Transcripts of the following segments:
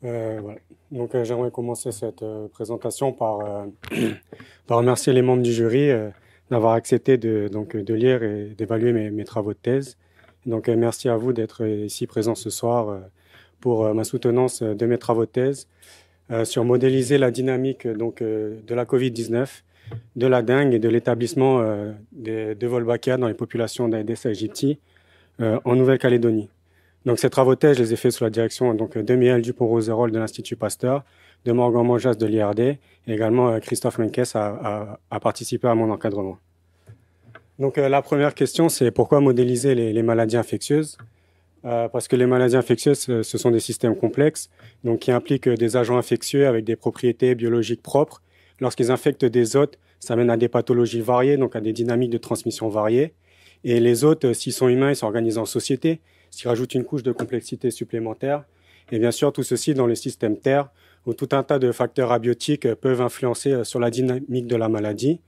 Voilà. Donc, j'aimerais commencer cette présentation par, par remercier les membres du jury d'avoir accepté de lire et d'évaluer mes travaux de thèse. Donc, merci à vous d'être ici présents ce soir pour ma soutenance de mes travaux de thèse sur modéliser la dynamique de la Covid-19, de la dengue et de l'établissement de Wolbachia dans les populations d'Aedes aegypti en Nouvelle-Calédonie. Donc ces travaux de thèse, je les ai faits sous la direction de Miel Dupont-Roserolles de l'Institut Pasteur, de Morgan Monjas de l'IRD, et également Christophe Menkes a participé à mon encadrement. Donc la première question, c'est pourquoi modéliser les maladies infectieuses parce que les maladies infectieuses, ce sont des systèmes complexes, donc qui impliquent des agents infectieux avec des propriétés biologiques propres. Lorsqu'ils infectent des hôtes, ça mène à des pathologies variées, donc à des dynamiques de transmission variées. Et les hôtes, s'ils sont humains, ils s'organisent en société, ce qui rajoute une couche de complexité supplémentaire. Et bien sûr, tout ceci dans le système Terre, où tout un tas de facteurs abiotiques peuvent influencer sur la dynamique de la maladie.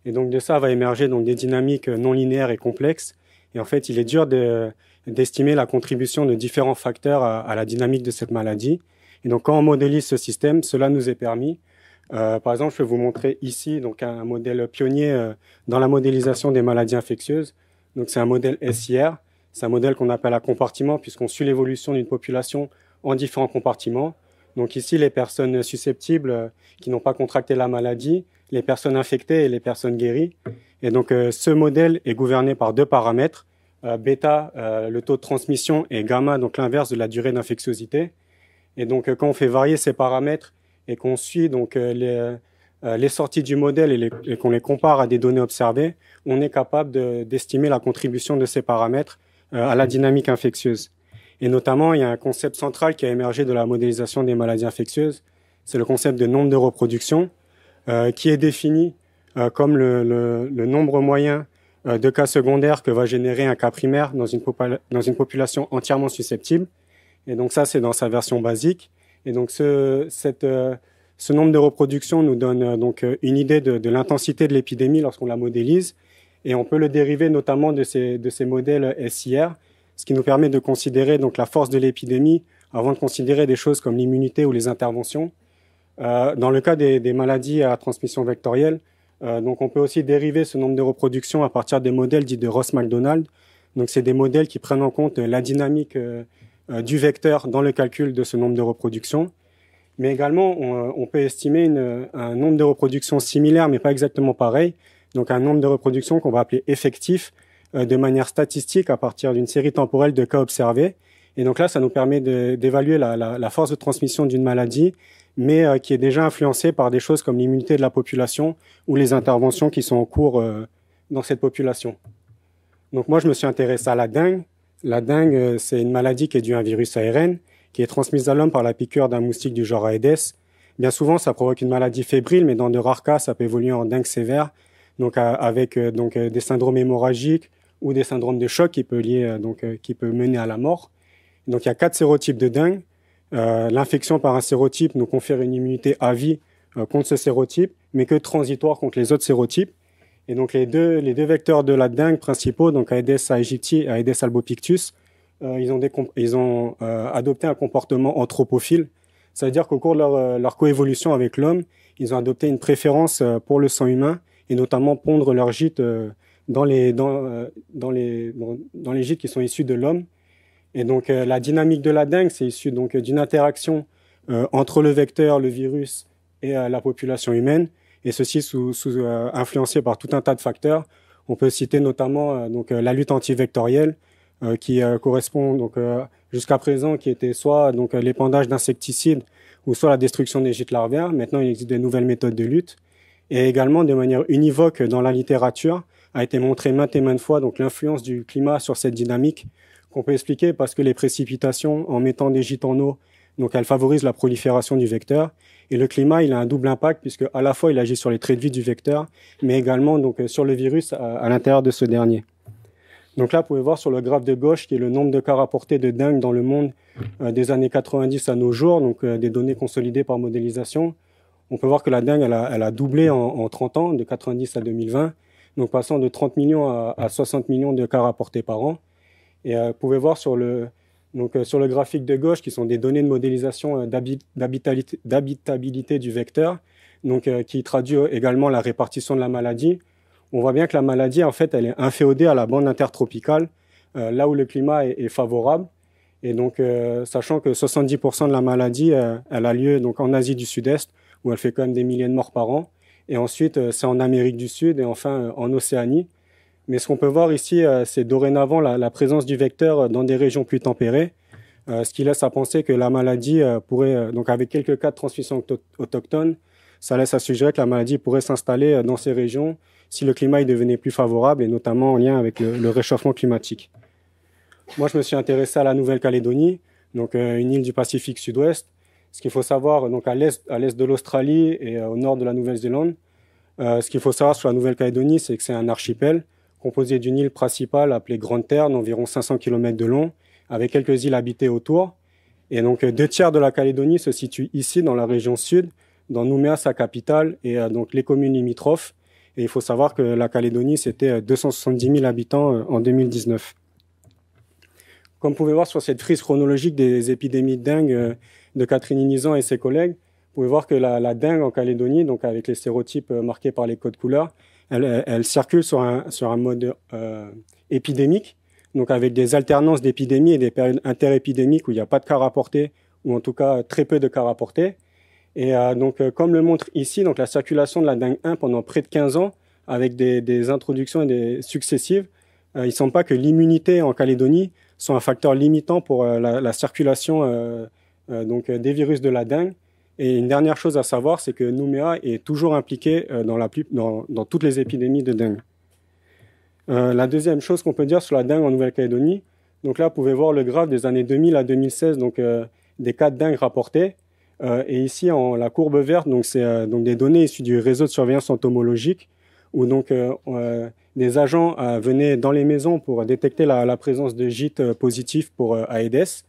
Et donc de ça va émerger donc des dynamiques non linéaires et complexes. Et en fait, il est dur d'estimer la contribution de différents facteurs à la dynamique de cette maladie. Et donc, quand on modélise ce système, cela nous est permis. Par exemple, je vais vous montrer ici donc un modèle pionnier dans la modélisation des maladies infectieuses. Donc, c'est un modèle SIR. C'est un modèle qu'on appelle à compartiment puisqu'on suit l'évolution d'une population en différents compartiments. Donc ici, les personnes susceptibles qui n'ont pas contracté la maladie, les personnes infectées et les personnes guéries. Et donc, ce modèle est gouverné par deux paramètres. Bêta, le taux de transmission, et gamma, donc l'inverse de la durée d'infectiosité. Et donc, quand on fait varier ces paramètres et qu'on suit donc les sorties du modèle et qu'on les compare à des données observées, on est capable d'estimer la contribution de ces paramètres à la dynamique infectieuse. Et notamment, il y a un concept central qui a émergé de la modélisation des maladies infectieuses, c'est le concept de nombre de reproduction, qui est défini comme le nombre moyen de cas secondaires que va générer un cas primaire dans une population entièrement susceptible. Et donc ça, c'est dans sa version basique. Et donc ce nombre de reproductions nous donne donc une idée de l'intensité de l'épidémie lorsqu'on la modélise. Et on peut le dériver notamment de ces modèles SIR, ce qui nous permet de considérer donc la force de l'épidémie avant de considérer des choses comme l'immunité ou les interventions. Dans le cas des maladies à transmission vectorielle, donc on peut aussi dériver ce nombre de reproductions à partir des modèles dits de Ross-McDonald. Donc c'est des modèles qui prennent en compte la dynamique du vecteur dans le calcul de ce nombre de reproductions. Mais également, on peut estimer un nombre de reproductions similaire, mais pas exactement pareil. Donc un nombre de reproductions qu'on va appeler effectif de manière statistique à partir d'une série temporelle de cas observés. Et donc là, ça nous permet d'évaluer la force de transmission d'une maladie, mais qui est déjà influencée par des choses comme l'immunité de la population ou les interventions qui sont en cours dans cette population. Donc moi, je me suis intéressé à la dengue. La dengue, c'est une maladie qui est due à un virus ARN, qui est transmise à l'homme par la piqûre d'un moustique du genre Aedes. Bien souvent, ça provoque une maladie fébrile, mais dans de rares cas, ça peut évoluer en dengue sévère, donc avec des syndromes hémorragiques ou des syndromes de choc qui peut mener à la mort. Donc il y a 4 sérotypes de dengue. L'infection par un sérotype nous confère une immunité à vie contre ce sérotype, mais que transitoire contre les autres sérotypes. Et donc les deux vecteurs de la dengue principaux, donc Aedes aegypti et Aedes albopictus, ils ont adopté un comportement anthropophile. Ça veut dire qu'au cours de leur coévolution avec l'homme, ils ont adopté une préférence pour le sang humain et notamment pondre leurs gîtes dans les gîtes qui sont issus de l'homme. Et donc la dynamique de la dengue, c'est issu donc d'une interaction entre le vecteur, le virus et la population humaine, et ceci influencé par tout un tas de facteurs. On peut citer notamment la lutte antivectorielle, qui correspond jusqu'à présent, qui était soit l'épandage d'insecticides ou soit la destruction des gîtes larvaires. Maintenant, il existe de nouvelles méthodes de lutte. Et également, de manière univoque dans la littérature, a été montré maintes et maintes fois l'influence du climat sur cette dynamique, qu'on peut expliquer parce que les précipitations, en mettant des gîtes en eau, donc elles favorisent la prolifération du vecteur. Et le climat, il a un double impact puisque à la fois il agit sur les traits de vie du vecteur, mais également sur le virus à l'intérieur de ce dernier. Donc là, vous pouvez voir sur le graphe de gauche qui est le nombre de cas rapportés de dengue dans le monde des années 90 à nos jours, donc des données consolidées par modélisation. On peut voir que la dengue, elle a doublé en 30 ans, de 90 à 2020, donc passant de 30 millions à 60 millions de cas rapportés par an. Et vous pouvez voir Donc, sur le graphique de gauche, qui sont des données de modélisation d'habitabilité du vecteur, donc, qui traduit également la répartition de la maladie. On voit bien que la maladie, en fait, elle est inféodée à la bande intertropicale, là où le climat est favorable. Et donc, sachant que 70% de la maladie, elle a lieu donc en Asie du Sud-Est, où elle fait quand même des milliers de morts par an. Et ensuite, c'est en Amérique du Sud et enfin en Océanie. Mais ce qu'on peut voir ici, c'est dorénavant la présence du vecteur dans des régions plus tempérées, ce qui laisse à penser que la maladie pourrait, donc avec quelques cas de transmission autochtone, ça laisse à suggérer que la maladie pourrait s'installer dans ces régions si le climat y devenait plus favorable, et notamment en lien avec le réchauffement climatique. Moi, je me suis intéressé à la Nouvelle-Calédonie, donc une île du Pacifique Sud-Ouest. Ce qu'il faut savoir, donc à l'est de l'Australie et au nord de la Nouvelle-Zélande, ce qu'il faut savoir sur la Nouvelle-Calédonie, c'est que c'est un archipel composé d'une île principale appelée Grande Terre, d'environ 500 km de long, avec quelques îles habitées autour. Et donc, 2/3 de la Calédonie se situent ici, dans la région sud, dans Nouméa, sa capitale, et donc les communes limitrophes. Et il faut savoir que la Calédonie, c'était 270 000 habitants en 2019. Comme vous pouvez voir sur cette frise chronologique des épidémies de dengue de Catherine Nizan et ses collègues, vous pouvez voir que la dengue en Calédonie, donc avec les sérotypes marqués par les codes couleurs, elle circule sur un mode épidémique, donc avec des alternances d'épidémies et des périodes interépidémiques où il n'y a pas de cas rapportés, ou en tout cas très peu de cas rapportés. Et donc, comme le montre ici, donc la circulation de la dengue 1 pendant près de 15 ans, avec des introductions et des successives, il ne semble pas que l'immunité en Calédonie soit un facteur limitant pour la circulation donc des virus de la dengue. Et une dernière chose à savoir, c'est que Nouméa est toujours impliqué dans toutes les épidémies de dengue. La deuxième chose qu'on peut dire sur la dengue en Nouvelle-Calédonie, donc là, vous pouvez voir le graphe des années 2000 à 2016, donc des cas de dengue rapportés. Et ici, la courbe verte, donc c'est donc des données issues du réseau de surveillance entomologique, où donc des agents venaient dans les maisons pour détecter la présence de gîtes positifs pour Aedes.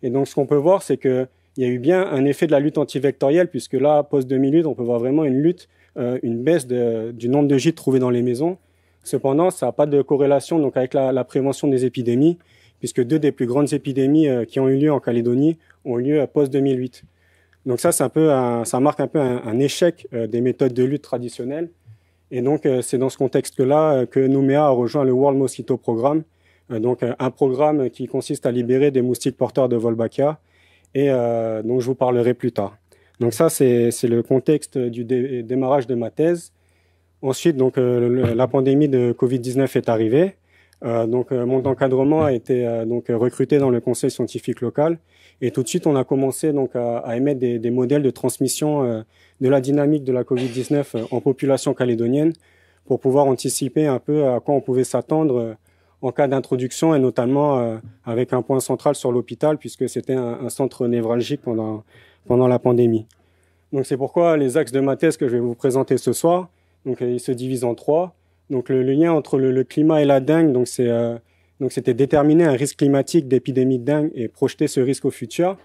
Et donc, ce qu'on peut voir, c'est que il y a eu bien un effet de la lutte antivectorielle, puisque là, post-2008, on peut voir vraiment une lutte, une baisse du nombre de gîtes trouvés dans les maisons. Cependant, ça n'a pas de corrélation donc, avec la prévention des épidémies, puisque 2 des plus grandes épidémies qui ont eu lieu en Calédonie ont eu lieu post-2008. Donc ça, ça marque un peu un échec des méthodes de lutte traditionnelles. Et donc, c'est dans ce contexte-là que Nouméa a rejoint le World Mosquito Programme, donc un programme qui consiste à libérer des moustiques porteurs de Wolbachia, et dont je vous parlerai plus tard. Donc ça, c'est le contexte du démarrage de ma thèse. Ensuite, donc, la pandémie de Covid-19 est arrivée. Donc, mon encadrement a été donc recruté dans le conseil scientifique local. Et tout de suite, on a commencé donc à émettre des modèles de transmission de la dynamique de la Covid-19 en population calédonienne pour pouvoir anticiper un peu à quoi on pouvait s'attendre en cas d'introduction, et notamment avec un point central sur l'hôpital, puisque c'était un centre névralgique pendant la pandémie. Donc c'est pourquoi les axes de ma thèse que je vais vous présenter ce soir, donc ils se divisent en 3. Donc le lien entre le climat et la dengue, donc c'était déterminer un risque climatique d'épidémie de dengue et projeter ce risque au futur.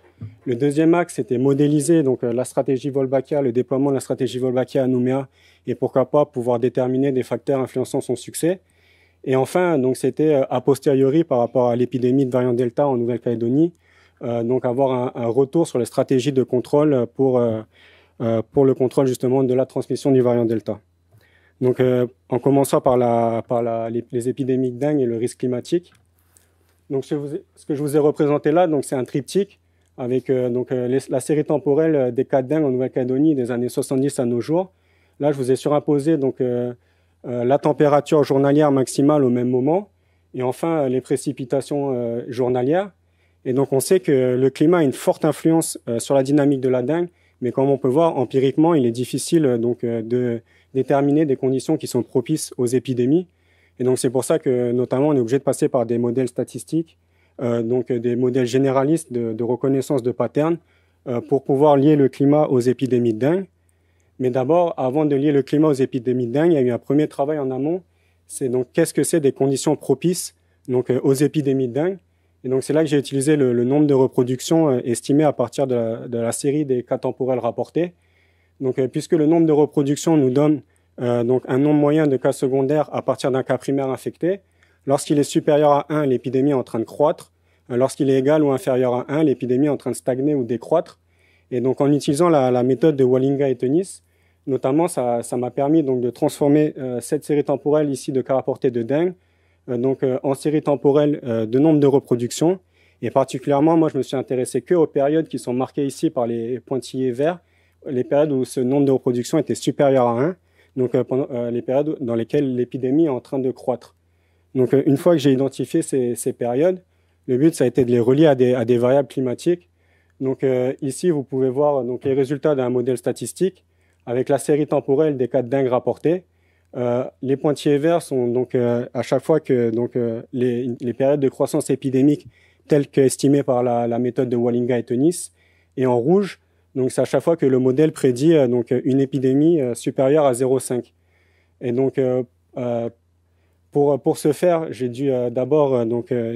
Le deuxième axe, c'était modéliser donc la stratégie Wolbachia, le déploiement de la stratégie Wolbachia à Nouméa, et pourquoi pas pouvoir déterminer des facteurs influençant son succès. Et enfin, donc c'était a posteriori par rapport à l'épidémie de variant Delta en Nouvelle-Calédonie, donc avoir un retour sur les stratégies de contrôle pour le contrôle justement de la transmission du variant Delta. Donc, en commençant par les épidémies de dengue et le risque climatique. Donc, ce que je vous ai représenté là, donc c'est un triptyque avec la série temporelle des cas de dengue en Nouvelle-Calédonie des années 70 à nos jours. Là, je vous ai surimposé donc la température journalière maximale au même moment, et enfin les précipitations journalières. Et donc, on sait que le climat a une forte influence sur la dynamique de la dengue, mais comme on peut voir empiriquement, il est difficile donc de déterminer des conditions qui sont propices aux épidémies. Et donc c'est pour ça que notamment on est obligé de passer par des modèles statistiques, donc des modèles généralistes de reconnaissance de patterns pour pouvoir lier le climat aux épidémies de dengue. Mais d'abord, avant de lier le climat aux épidémies de dengue, il y a eu un premier travail en amont. C'est donc qu'est-ce que c'est des conditions propices donc aux épidémies de dengue. Et donc c'est là que j'ai utilisé le nombre de reproductions estimé à partir de la série des cas temporels rapportés. Donc, puisque le nombre de reproductions nous donne donc un nombre moyen de cas secondaires à partir d'un cas primaire infecté, lorsqu'il est supérieur à 1, l'épidémie est en train de croître. lorsqu'il est égal ou inférieur à 1, l'épidémie est en train de stagner ou décroître. Et donc, en utilisant la méthode de Wallinga et Tenis, notamment, ça m'a permis donc de transformer cette série temporelle ici de cas rapportés de dengue en série temporelle de nombre de reproductions. Et particulièrement, moi, je me suis intéressé que aux périodes qui sont marquées ici par les pointillés verts, les périodes où ce nombre de reproductions était supérieur à 1, donc pendant les périodes dans lesquelles l'épidémie est en train de croître. Donc, une fois que j'ai identifié ces périodes, le but, ça a été de les relier à des variables climatiques. Donc, ici, vous pouvez voir donc, les résultats d'un modèle statistique avec la série temporelle des cas de dengue rapportés. Les pointillés verts sont donc à chaque fois que les périodes de croissance épidémique telles qu'estimées par la méthode de Wallinga et Tenis, et en rouge, donc c'est à chaque fois que le modèle prédit une épidémie supérieure à 0,5. Et donc pour ce faire, j'ai dû d'abord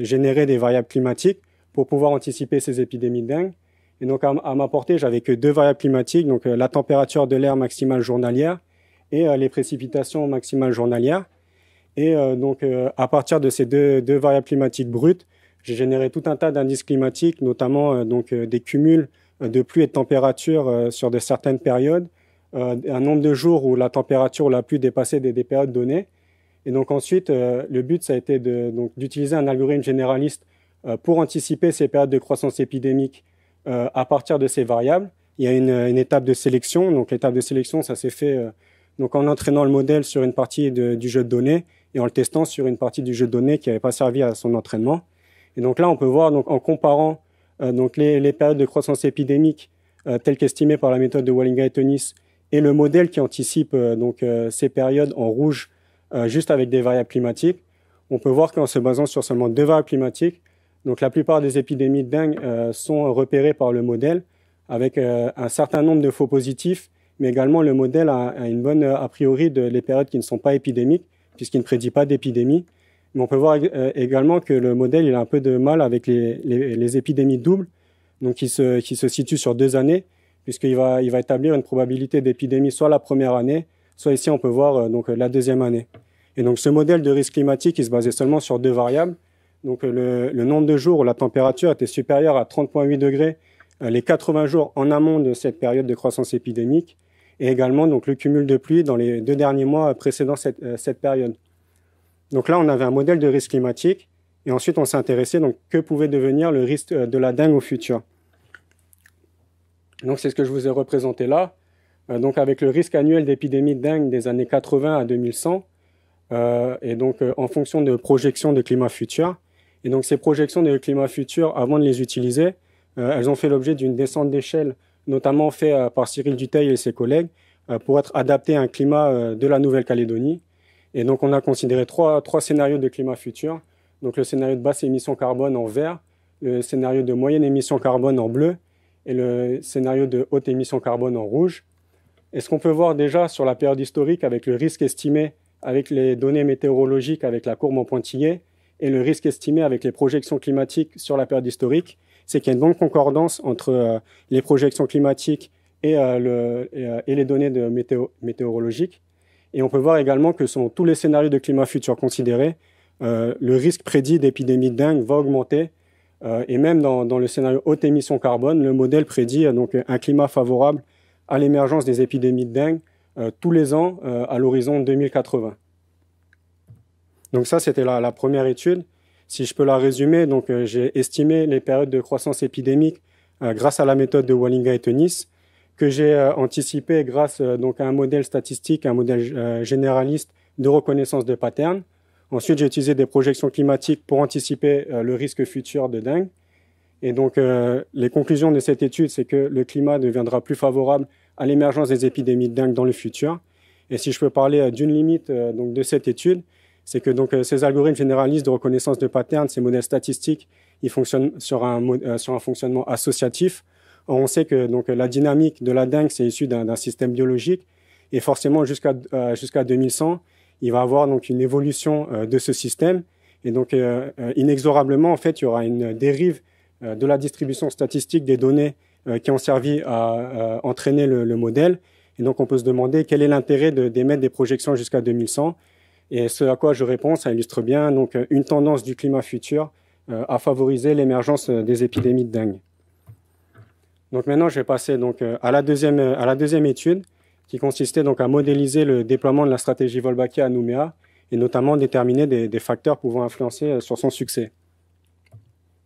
générer des variables climatiques pour pouvoir anticiper ces épidémies de dengue. Et donc à ma portée, j'avais que 2 variables climatiques, donc la température de l'air maximale journalière et les précipitations maximales journalières. Et à partir de ces deux variables climatiques brutes, j'ai généré tout un tas d'indices climatiques, notamment des cumuls de pluie et de température sur de certaines périodes, un nombre de jours où la température ou la pluie dépassait des périodes données. Et donc ensuite, le but, ça a été d'utiliser un algorithme généraliste pour anticiper ces périodes de croissance épidémique à partir de ces variables. Il y a une étape de sélection. Donc l'étape de sélection, ça s'est fait en entraînant le modèle sur une partie du jeu de données et en le testant sur une partie du jeu de données qui n'avait pas servi à son entraînement. Et donc là, on peut voir en comparant les périodes de croissance épidémique telles qu'estimées par la méthode de Wallinga et Tenis et le modèle qui anticipe ces périodes en rouge juste avec des variables climatiques. On peut voir qu'en se basant sur seulement 2 variables climatiques, donc la plupart des épidémies de dengue sont repérées par le modèle avec un certain nombre de faux positifs, mais également le modèle a une bonne a priori les périodes qui ne sont pas épidémiques, puisqu'il ne prédit pas d'épidémie. Mais on peut voir également que le modèle il a un peu de mal avec les épidémies doubles, donc qui se situent sur 2 années, puisqu'il va établir une probabilité d'épidémie soit la première année, soit ici on peut voir la 2e année. Et donc ce modèle de risque climatique il se basait seulement sur 2 variables. Donc le nombre de jours où la température était supérieure à 30,8 degrés les 80 jours en amont de cette période de croissance épidémique, et également le cumul de pluie dans les 2 derniers mois précédant cette période. Donc là, on avait un modèle de risque climatique, et ensuite on s'est intéressé que pouvait devenir le risque de la dengue au futur. Donc c'est ce que je vous ai représenté là, avec le risque annuel d'épidémie de dengue des années 80 à 2100, et en fonction de projections de climat futur. Et donc ces projections de climat futur, avant de les utiliser, elles ont fait l'objet d'une descente d'échelle, notamment faite par Cyril Dutheil et ses collègues, pour être adaptées à un climat de la Nouvelle-Calédonie. Et donc on a considéré trois scénarios de climat futur. Donc le scénario de basse émission carbone en vert, le scénario de moyenne émission carbone en bleu et le scénario de haute émission carbone en rouge. Et ce qu'on peut voir déjà sur la période historique avec le risque estimé avec les données météorologiques avec la courbe en pointillé et le risque estimé avec les projections climatiques sur la période historique, c'est qu'il y a une bonne concordance entre les projections climatiques et les données météorologiques. Et on peut voir également que selon tous les scénarios de climat futur considérés, le risque prédit d'épidémie de dengue va augmenter. Et même dans le scénario haute émission carbone, le modèle prédit un climat favorable à l'émergence des épidémies de dengue tous les ans à l'horizon 2080. Donc ça, c'était la première étude. Si je peux la résumer, j'ai estimé les périodes de croissance épidémique grâce à la méthode de Wallinga et Tenis, que j'ai anticipé grâce à un modèle statistique, un modèle généraliste de reconnaissance de patterns. Ensuite, j'ai utilisé des projections climatiques pour anticiper le risque futur de dengue. Et les conclusions de cette étude, c'est que le climat deviendra plus favorable à l'émergence des épidémies de dengue dans le futur. Et si je peux parler d'une limite de cette étude, c'est que ces algorithmes généralistes de reconnaissance de patterns, ces modèles statistiques, ils fonctionnent sur un fonctionnement associatif. Or, on sait que la dynamique de la dengue, c'est issu d'un système biologique, et forcément jusqu'à 2100, il va y avoir une évolution de ce système, et inexorablement, en fait, il y aura une dérive de la distribution statistique des données qui ont servi à entraîner le modèle. Et donc, on peut se demander quel est l'intérêt d'émettre des projections jusqu'à 2100. Et ce à quoi je réponds, ça illustre bien une tendance du climat futur à favoriser l'émergence des épidémies de dengue. Donc maintenant, je vais passer donc, à la deuxième étude qui consistait donc à modéliser le déploiement de la stratégie Wolbachia à Nouméa et notamment déterminer des facteurs pouvant influencer sur son succès.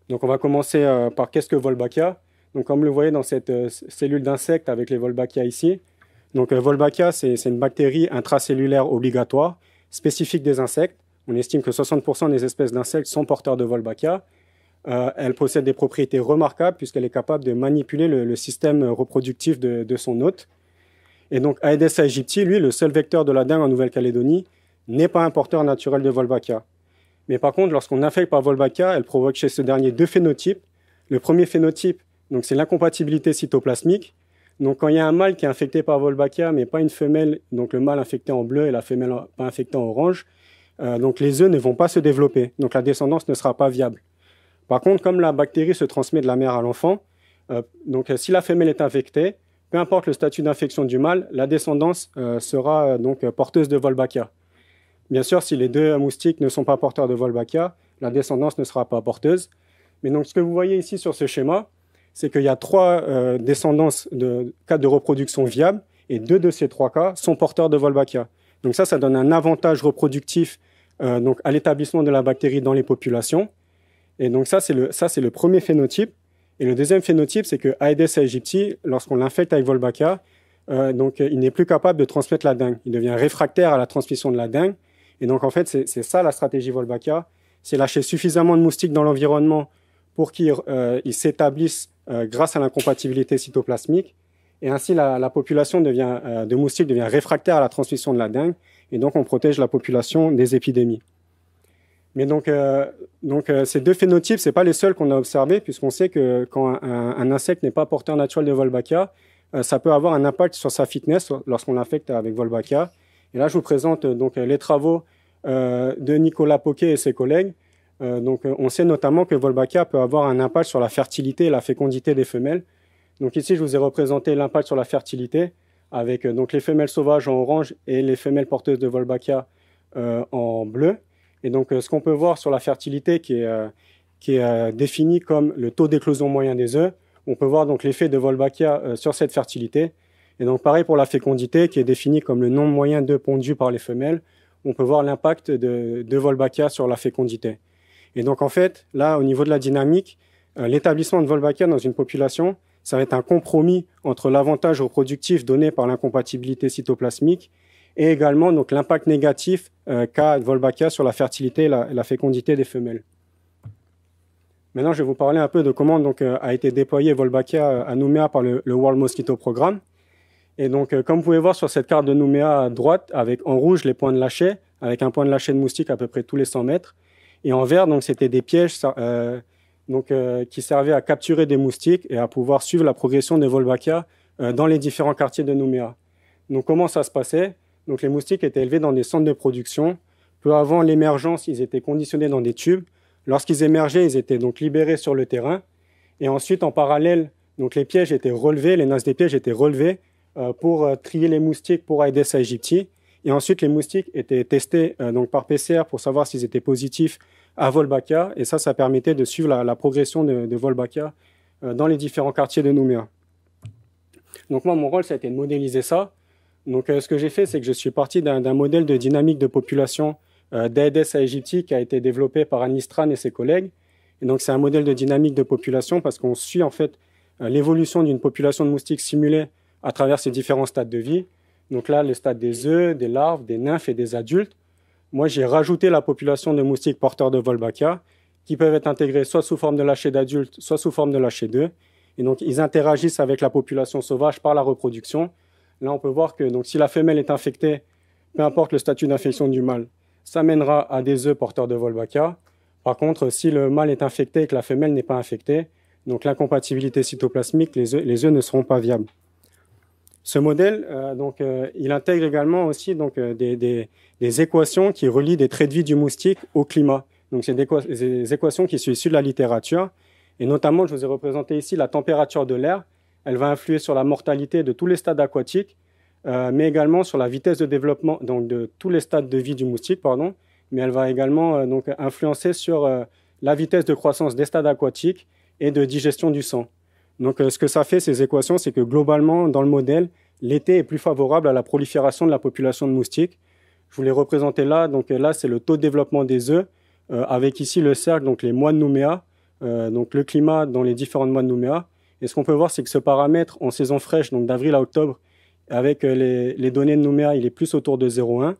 Donc on va commencer par qu'est-ce que Wolbachia. Donc comme vous le voyez dans cette cellule d'insecte avec les Wolbachia ici. Donc Wolbachia, c'est une bactérie intracellulaire obligatoire, spécifique des insectes. On estime que 60% des espèces d'insectes sont porteurs de Wolbachia. Elle possède des propriétés remarquables puisqu'elle est capable de manipuler le système reproductif de son hôte. Et donc Aedes aegypti, lui, le seul vecteur de la dengue en Nouvelle-Calédonie, n'est pas un porteur naturel de Wolbachia. Mais par contre, lorsqu'on infecte par Wolbachia, elle provoque chez ce dernier deux phénotypes. Le premier phénotype, donc, c'est l'incompatibilité cytoplasmique. Donc quand il y a un mâle qui est infecté par Wolbachia, mais pas une femelle, donc le mâle infecté en bleu et la femelle pas infectée en orange, donc les œufs ne vont pas se développer. Donc la descendance ne sera pas viable. Par contre, comme la bactérie se transmet de la mère à l'enfant, donc si la femelle est infectée, peu importe le statut d'infection du mâle, la descendance sera donc porteuse de Wolbachia. Bien sûr, si les deux moustiques ne sont pas porteurs de Wolbachia, la descendance ne sera pas porteuse. Mais donc ce que vous voyez ici sur ce schéma, c'est qu'il y a trois descendances de cas de reproduction viables et deux de ces trois cas sont porteurs de Wolbachia. Donc ça donne un avantage reproductif donc à l'établissement de la bactérie dans les populations. Et donc ça, c'est le premier phénotype. Et le deuxième phénotype, c'est que Aedes aegypti, lorsqu'on l'infecte avec Wolbachia, donc il n'est plus capable de transmettre la dengue. Il devient réfractaire à la transmission de la dengue. Et donc en fait, c'est ça la stratégie Wolbachia. C'est lâcher suffisamment de moustiques dans l'environnement pour qu'ils s'établissent grâce à l'incompatibilité cytoplasmique. Et ainsi, la population de moustiques devient réfractaire à la transmission de la dengue. Et donc on protège la population des épidémies. Mais donc ces deux phénotypes, c'est pas les seuls qu'on a observés, puisqu'on sait que quand un insecte n'est pas porteur naturel de Wolbachia, ça peut avoir un impact sur sa fitness lorsqu'on l'infecte avec Wolbachia. Et là, je vous présente donc les travaux de Nicolas Poquet et ses collègues. Donc, on sait notamment que Wolbachia peut avoir un impact sur la fertilité et la fécondité des femelles. Donc ici, je vous ai représenté l'impact sur la fertilité avec donc les femelles sauvages en orange et les femelles porteuses de Wolbachia en bleu. Et donc, ce qu'on peut voir sur la fertilité qui est défini comme le taux d'éclosion moyen des œufs, on peut voir donc l'effet de Wolbachia sur cette fertilité. Et donc, pareil pour la fécondité qui est définie comme le nombre moyen d'œufs pondus par les femelles, on peut voir l'impact de Wolbachia sur la fécondité. Et donc, en fait, là, au niveau de la dynamique, l'établissement de Wolbachia dans une population, ça va être un compromis entre l'avantage reproductif donné par l'incompatibilité cytoplasmique et également donc l'impact négatif qu'a Wolbachia sur la fertilité et la fécondité des femelles. Maintenant, je vais vous parler un peu de comment donc, a été déployé Wolbachia à Nouméa par le World Mosquito Programme. Et donc, comme vous pouvez voir sur cette carte de Nouméa à droite, avec en rouge les points de lâcher, avec un point de lâcher de moustique à peu près tous les 100 mètres. Et en vert, donc, c'était des pièges qui servaient à capturer des moustiques et à pouvoir suivre la progression des Wolbachia dans les différents quartiers de Nouméa. Donc, comment ça se passait? Donc, les moustiques étaient élevés dans des centres de production. Peu avant l'émergence, ils étaient conditionnés dans des tubes. Lorsqu'ils émergeaient, ils étaient donc libérés sur le terrain. Et ensuite, en parallèle, donc, les pièges étaient relevés, les nasses des pièges étaient relevées pour trier les moustiques pour Aedes aegypti. Et ensuite, les moustiques étaient testés donc par PCR pour savoir s'ils étaient positifs à Wolbachia. Et ça permettait de suivre la progression de Wolbachia dans les différents quartiers de Nouméa. Donc moi, mon rôle, ça a été de modéliser ça. Donc ce que j'ai fait, c'est que je suis parti d'un modèle de dynamique de population d'Aedes aegypti qui a été développé par Anne Listran et ses collègues. Et donc c'est un modèle de dynamique de population parce qu'on suit en fait l'évolution d'une population de moustiques simulée à travers ces différents stades de vie. Donc là, les stades des œufs, des larves, des nymphes et des adultes. Moi, j'ai rajouté la population de moustiques porteurs de Wolbachia qui peuvent être intégrés soit sous forme de lâcher d'adultes, soit sous forme de lâcher d'œufs. Et donc, ils interagissent avec la population sauvage par la reproduction. Là, on peut voir que donc, si la femelle est infectée, peu importe le statut d'infection du mâle, ça mènera à des œufs porteurs de Wolbachia. Par contre, si le mâle est infecté et que la femelle n'est pas infectée, donc l'incompatibilité cytoplasmique, les œufs ne seront pas viables. Ce modèle, il intègre également aussi donc, des équations qui relient des traits de vie du moustique au climat. Donc, c'est des équations qui sont issues de la littérature. Et notamment, je vous ai représenté ici la température de l'air. Elle va influer sur la mortalité de tous les stades aquatiques, mais également sur la vitesse de développement donc de tous les stades de vie du moustique, pardon. Mais elle va également donc influencer sur la vitesse de croissance des stades aquatiques et de digestion du sang. Donc, ce que ça fait, ces équations, c'est que globalement, dans le modèle, l'été est plus favorable à la prolifération de la population de moustiques. Je vous l'ai représenté là. Donc là, c'est le taux de développement des œufs, avec ici le cercle, donc les mois de Nouméa, donc le climat dans les différents mois de Nouméa. Et ce qu'on peut voir, c'est que ce paramètre en saison fraîche, donc d'avril à octobre, avec les données de Nouméa, il est plus autour de 0,1.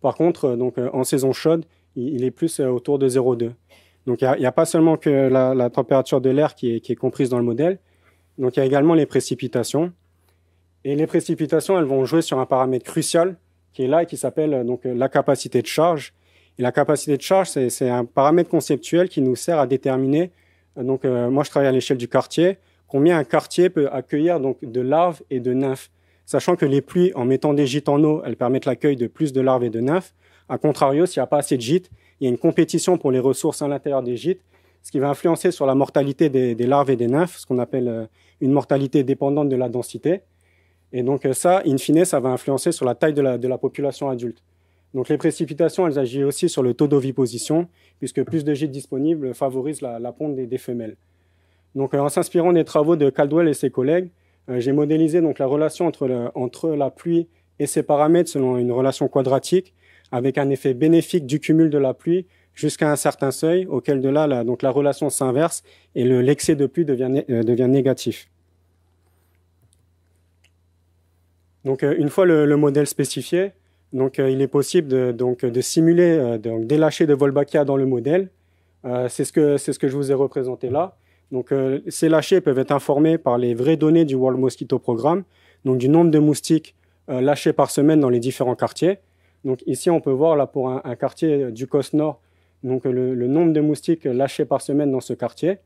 Par contre, donc, en saison chaude, il est plus autour de 0,2. Donc il n'y a pas seulement que la température de l'air qui est comprise dans le modèle. Donc il y a également les précipitations. Et les précipitations, elles vont jouer sur un paramètre crucial qui est là et qui s'appelle donc la capacité de charge. Et la capacité de charge, c'est un paramètre conceptuel qui nous sert à déterminer, moi je travaille à l'échelle du quartier, combien un quartier peut accueillir donc de larves et de nymphes. Sachant que les pluies, en mettant des gîtes en eau, elles permettent l'accueil de plus de larves et de nymphes. A contrario, s'il n'y a pas assez de gîtes, il y a une compétition pour les ressources à l'intérieur des gîtes, ce qui va influencer sur la mortalité des larves et des nymphes, ce qu'on appelle une mortalité dépendante de la densité. Et donc ça, in fine, ça va influencer sur la taille de la population adulte. Donc les précipitations, elles agissent aussi sur le taux d'oviposition, puisque plus de gîtes disponibles favorisent la ponte des femelles. Donc en s'inspirant des travaux de Caldwell et ses collègues, j'ai modélisé donc la relation entre la pluie et ses paramètres selon une relation quadratique, avec un effet bénéfique du cumul de la pluie jusqu'à un certain seuil, auquel de là, donc la relation s'inverse et l'excès de pluie devient négatif. Donc, une fois le modèle spécifié, donc, il est possible de simuler des lâchers de Wolbachia dans le modèle. C'est ce que je vous ai représenté là. Donc, ces lâchers peuvent être informés par les vraies données du World Mosquito Programme, donc du nombre de moustiques lâchés par semaine dans les différents quartiers. Donc, ici, on peut voir là pour un quartier du Causse Nord, donc le nombre de moustiques lâchés par semaine dans ce quartier.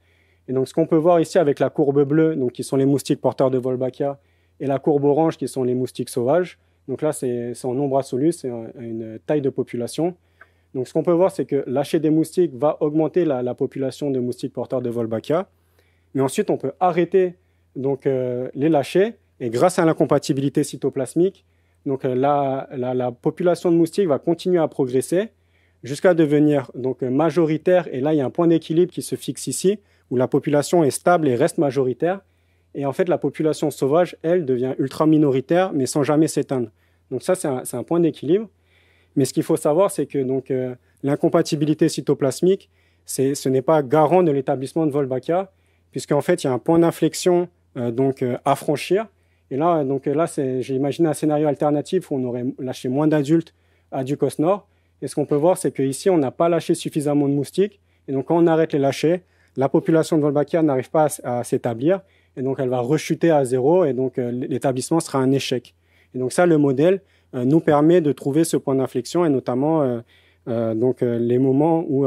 Et donc, ce qu'on peut voir ici avec la courbe bleue, donc qui sont les moustiques porteurs de Wolbachia, et la courbe orange qui sont les moustiques sauvages. Donc là, c'est en nombre absolu, c'est une taille de population. Donc ce qu'on peut voir, c'est que lâcher des moustiques va augmenter la population de moustiques porteurs de Wolbachia. Mais ensuite, on peut arrêter donc, les lâchers. Et grâce à l'incompatibilité cytoplasmique, donc, la population de moustiques va continuer à progresser jusqu'à devenir donc, majoritaire. Et là, il y a un point d'équilibre qui se fixe ici, où la population est stable et reste majoritaire. Et en fait, la population sauvage, elle, devient ultra minoritaire, mais sans jamais s'éteindre. Donc ça, c'est un point d'équilibre. Mais ce qu'il faut savoir, c'est que l'incompatibilité cytoplasmique, ce n'est pas garant de l'établissement de Wolbachia, puisqu'en fait, il y a un point d'inflexion à franchir. Et là, j'ai imaginé un scénario alternatif où on aurait lâché moins d'adultes à Ducos Nord. Et ce qu'on peut voir, c'est qu'ici, on n'a pas lâché suffisamment de moustiques. Et donc, quand on arrête les lâchers, la population de Wolbachia n'arrive pas à s'établir. Et donc, elle va rechuter à zéro. Et donc, l'établissement sera un échec. Et donc, ça, le modèle nous permet de trouver ce point d'inflexion et notamment les moments où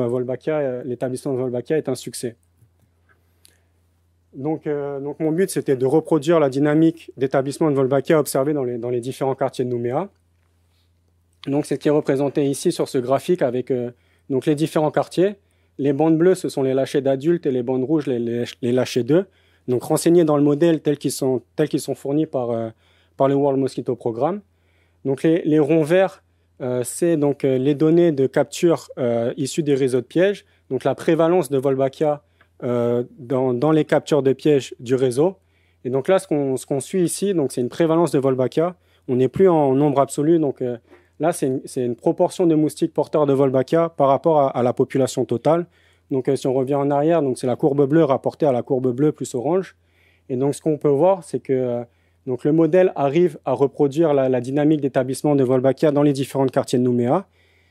l'établissement de Wolbachia est un succès. Donc mon but, c'était de reproduire la dynamique d'établissement de Wolbachia observée dans les différents quartiers de Nouméa. Donc, c'est ce qui est représenté ici sur ce graphique avec les différents quartiers. Les bandes bleues, ce sont les lâchers d'adultes et les bandes rouges, les lâchers d'œufs. Donc, renseignés dans le modèle tels qu'ils sont fournis par le World Mosquito Programme. Donc, les ronds verts, c'est donc les données de capture issues des réseaux de pièges. Donc, la prévalence de Wolbachia dans les captures de pièges du réseau. Et donc là, ce qu'on suit ici, donc c'est une prévalence de Wolbachia. On n'est plus en nombre absolu. Donc là, c'est une proportion de moustiques porteurs de Wolbachia par rapport à la population totale. Donc si on revient en arrière, donc c'est la courbe bleue rapportée à la courbe bleue plus orange. Et donc ce qu'on peut voir, c'est que donc le modèle arrive à reproduire la dynamique d'établissement de Wolbachia dans les différents quartiers de Nouméa.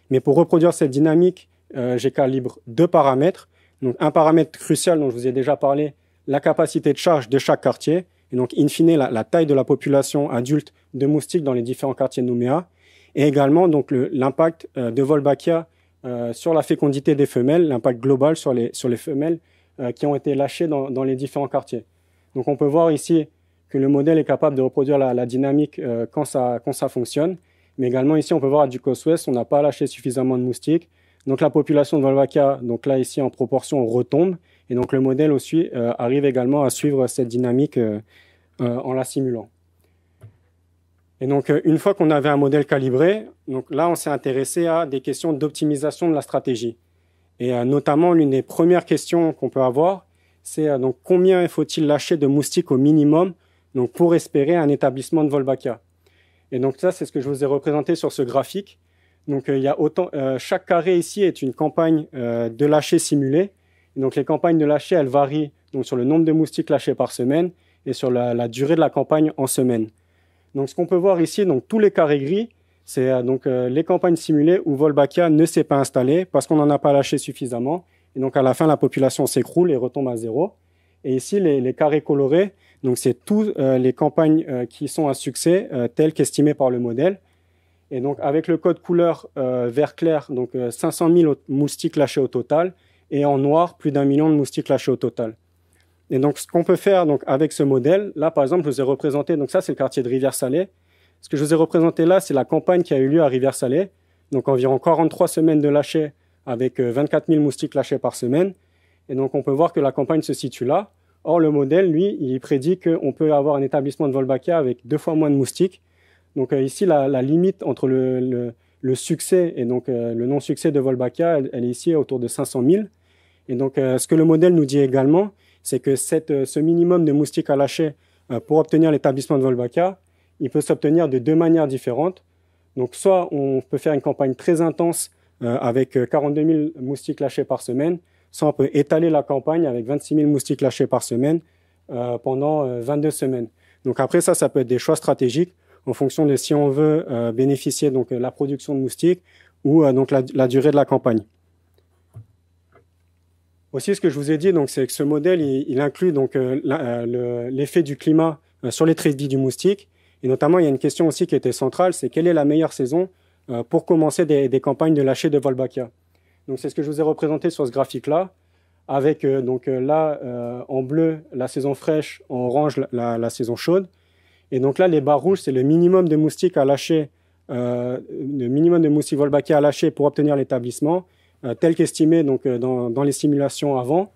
Mais pour reproduire cette dynamique, j'ai calibre deux paramètres. Donc, un paramètre crucial dont je vous ai déjà parlé, la capacité de charge de chaque quartier, et donc, in fine, la taille de la population adulte de moustiques dans les différents quartiers de Nouméa, et également donc l'impact de Wolbachia sur la fécondité des femelles, l'impact global sur les femelles qui ont été lâchées dans les différents quartiers. Donc, on peut voir ici que le modèle est capable de reproduire la dynamique quand ça fonctionne, mais également ici, on peut voir à Ducos Ouest, on n'a pas lâché suffisamment de moustiques. Donc la population de Wolbachia, donc là ici en proportion, retombe. Et donc le modèle aussi arrive également à suivre cette dynamique en la simulant. Et donc une fois qu'on avait un modèle calibré, donc là on s'est intéressé à des questions d'optimisation de la stratégie. Et notamment, l'une des premières questions qu'on peut avoir, c'est donc combien faut-il lâcher de moustiques au minimum donc, pour espérer un établissement de Wolbachia. Et donc ça, c'est ce que je vous ai représenté sur ce graphique. Donc il y a chaque carré ici est une campagne de lâcher simulée. Et donc les campagnes de lâcher, elles varient donc, sur le nombre de moustiques lâchés par semaine et sur la durée de la campagne en semaine. Donc ce qu'on peut voir ici, donc tous les carrés gris, c'est les campagnes simulées où Wolbachia ne s'est pas installé parce qu'on n'en a pas lâché suffisamment. Et donc à la fin, la population s'écroule et retombe à zéro. Et ici, les carrés colorés, donc c'est toutes les campagnes qui sont un succès, telles qu'estimées par le modèle. Et donc avec le code couleur vert clair, donc 500 000 moustiques lâchés au total, et en noir, plus d'1 million de moustiques lâchés au total. Et donc ce qu'on peut faire donc, avec ce modèle, là par exemple, je vous ai représenté, donc ça c'est le quartier de Rivière-Salée. Ce que je vous ai représenté là, c'est la campagne qui a eu lieu à Rivière-Salée, donc environ 43 semaines de lâcher avec 24 000 moustiques lâchés par semaine. Et donc on peut voir que la campagne se situe là. Or le modèle, lui, il prédit qu'on peut avoir un établissement de Wolbachia avec 2 fois moins de moustiques. Donc ici, la limite entre le succès et donc le non-succès de Wolbachia, elle est ici autour de 500 000. Et donc ce que le modèle nous dit également, c'est que ce minimum de moustiques à lâcher pour obtenir l'établissement de Wolbachia, il peut s'obtenir de 2 manières différentes. Donc soit on peut faire une campagne très intense avec 42 000 moustiques lâchés par semaine, soit on peut étaler la campagne avec 26 000 moustiques lâchés par semaine pendant 22 semaines. Donc après ça peut être des choix stratégiques en fonction de si on veut bénéficier donc la production de moustiques ou donc la durée de la campagne. Aussi, ce que je vous ai dit, donc, c'est que ce modèle, il inclut donc l'effet du climat sur les traits de vie du moustique. Et notamment, il y a une question aussi qui était centrale, c'est quelle est la meilleure saison pour commencer des campagnes de lâcher de Wolbachia. Donc, c'est ce que je vous ai représenté sur ce graphique-là, avec là, en bleu, la saison fraîche, en orange, la saison chaude. Et donc là, les barres rouges, c'est le minimum de moustiques à lâcher, le minimum de moustiques Wolbachia à lâcher pour obtenir l'établissement, tel qu'estimé donc dans les simulations avant.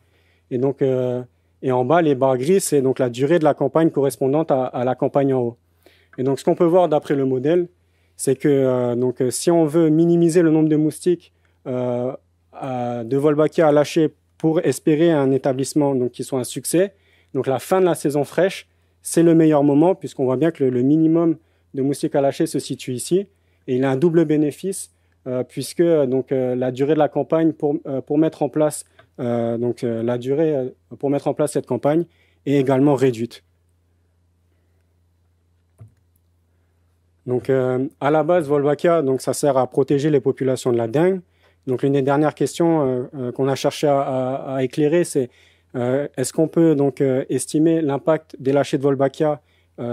Et donc et en bas, les barres grises, c'est donc la durée de la campagne correspondante à la campagne en haut. Et donc ce qu'on peut voir d'après le modèle, c'est que si on veut minimiser le nombre de moustiques de Wolbachia à lâcher pour espérer un établissement donc qui soit un succès, donc la fin de la saison fraîche, c'est le meilleur moment puisqu'on voit bien que le minimum de moustiques à lâcher se situe ici et il a un double bénéfice puisque la durée de la campagne pour mettre en place la durée pour mettre en place cette campagne est également réduite. Donc à la base, Wolbachia, donc ça sert à protéger les populations de la dengue. Donc l'une des dernières questions qu'on a cherché à éclairer, c'est est-ce qu'on peut donc estimer l'impact des lâchers de Wolbachia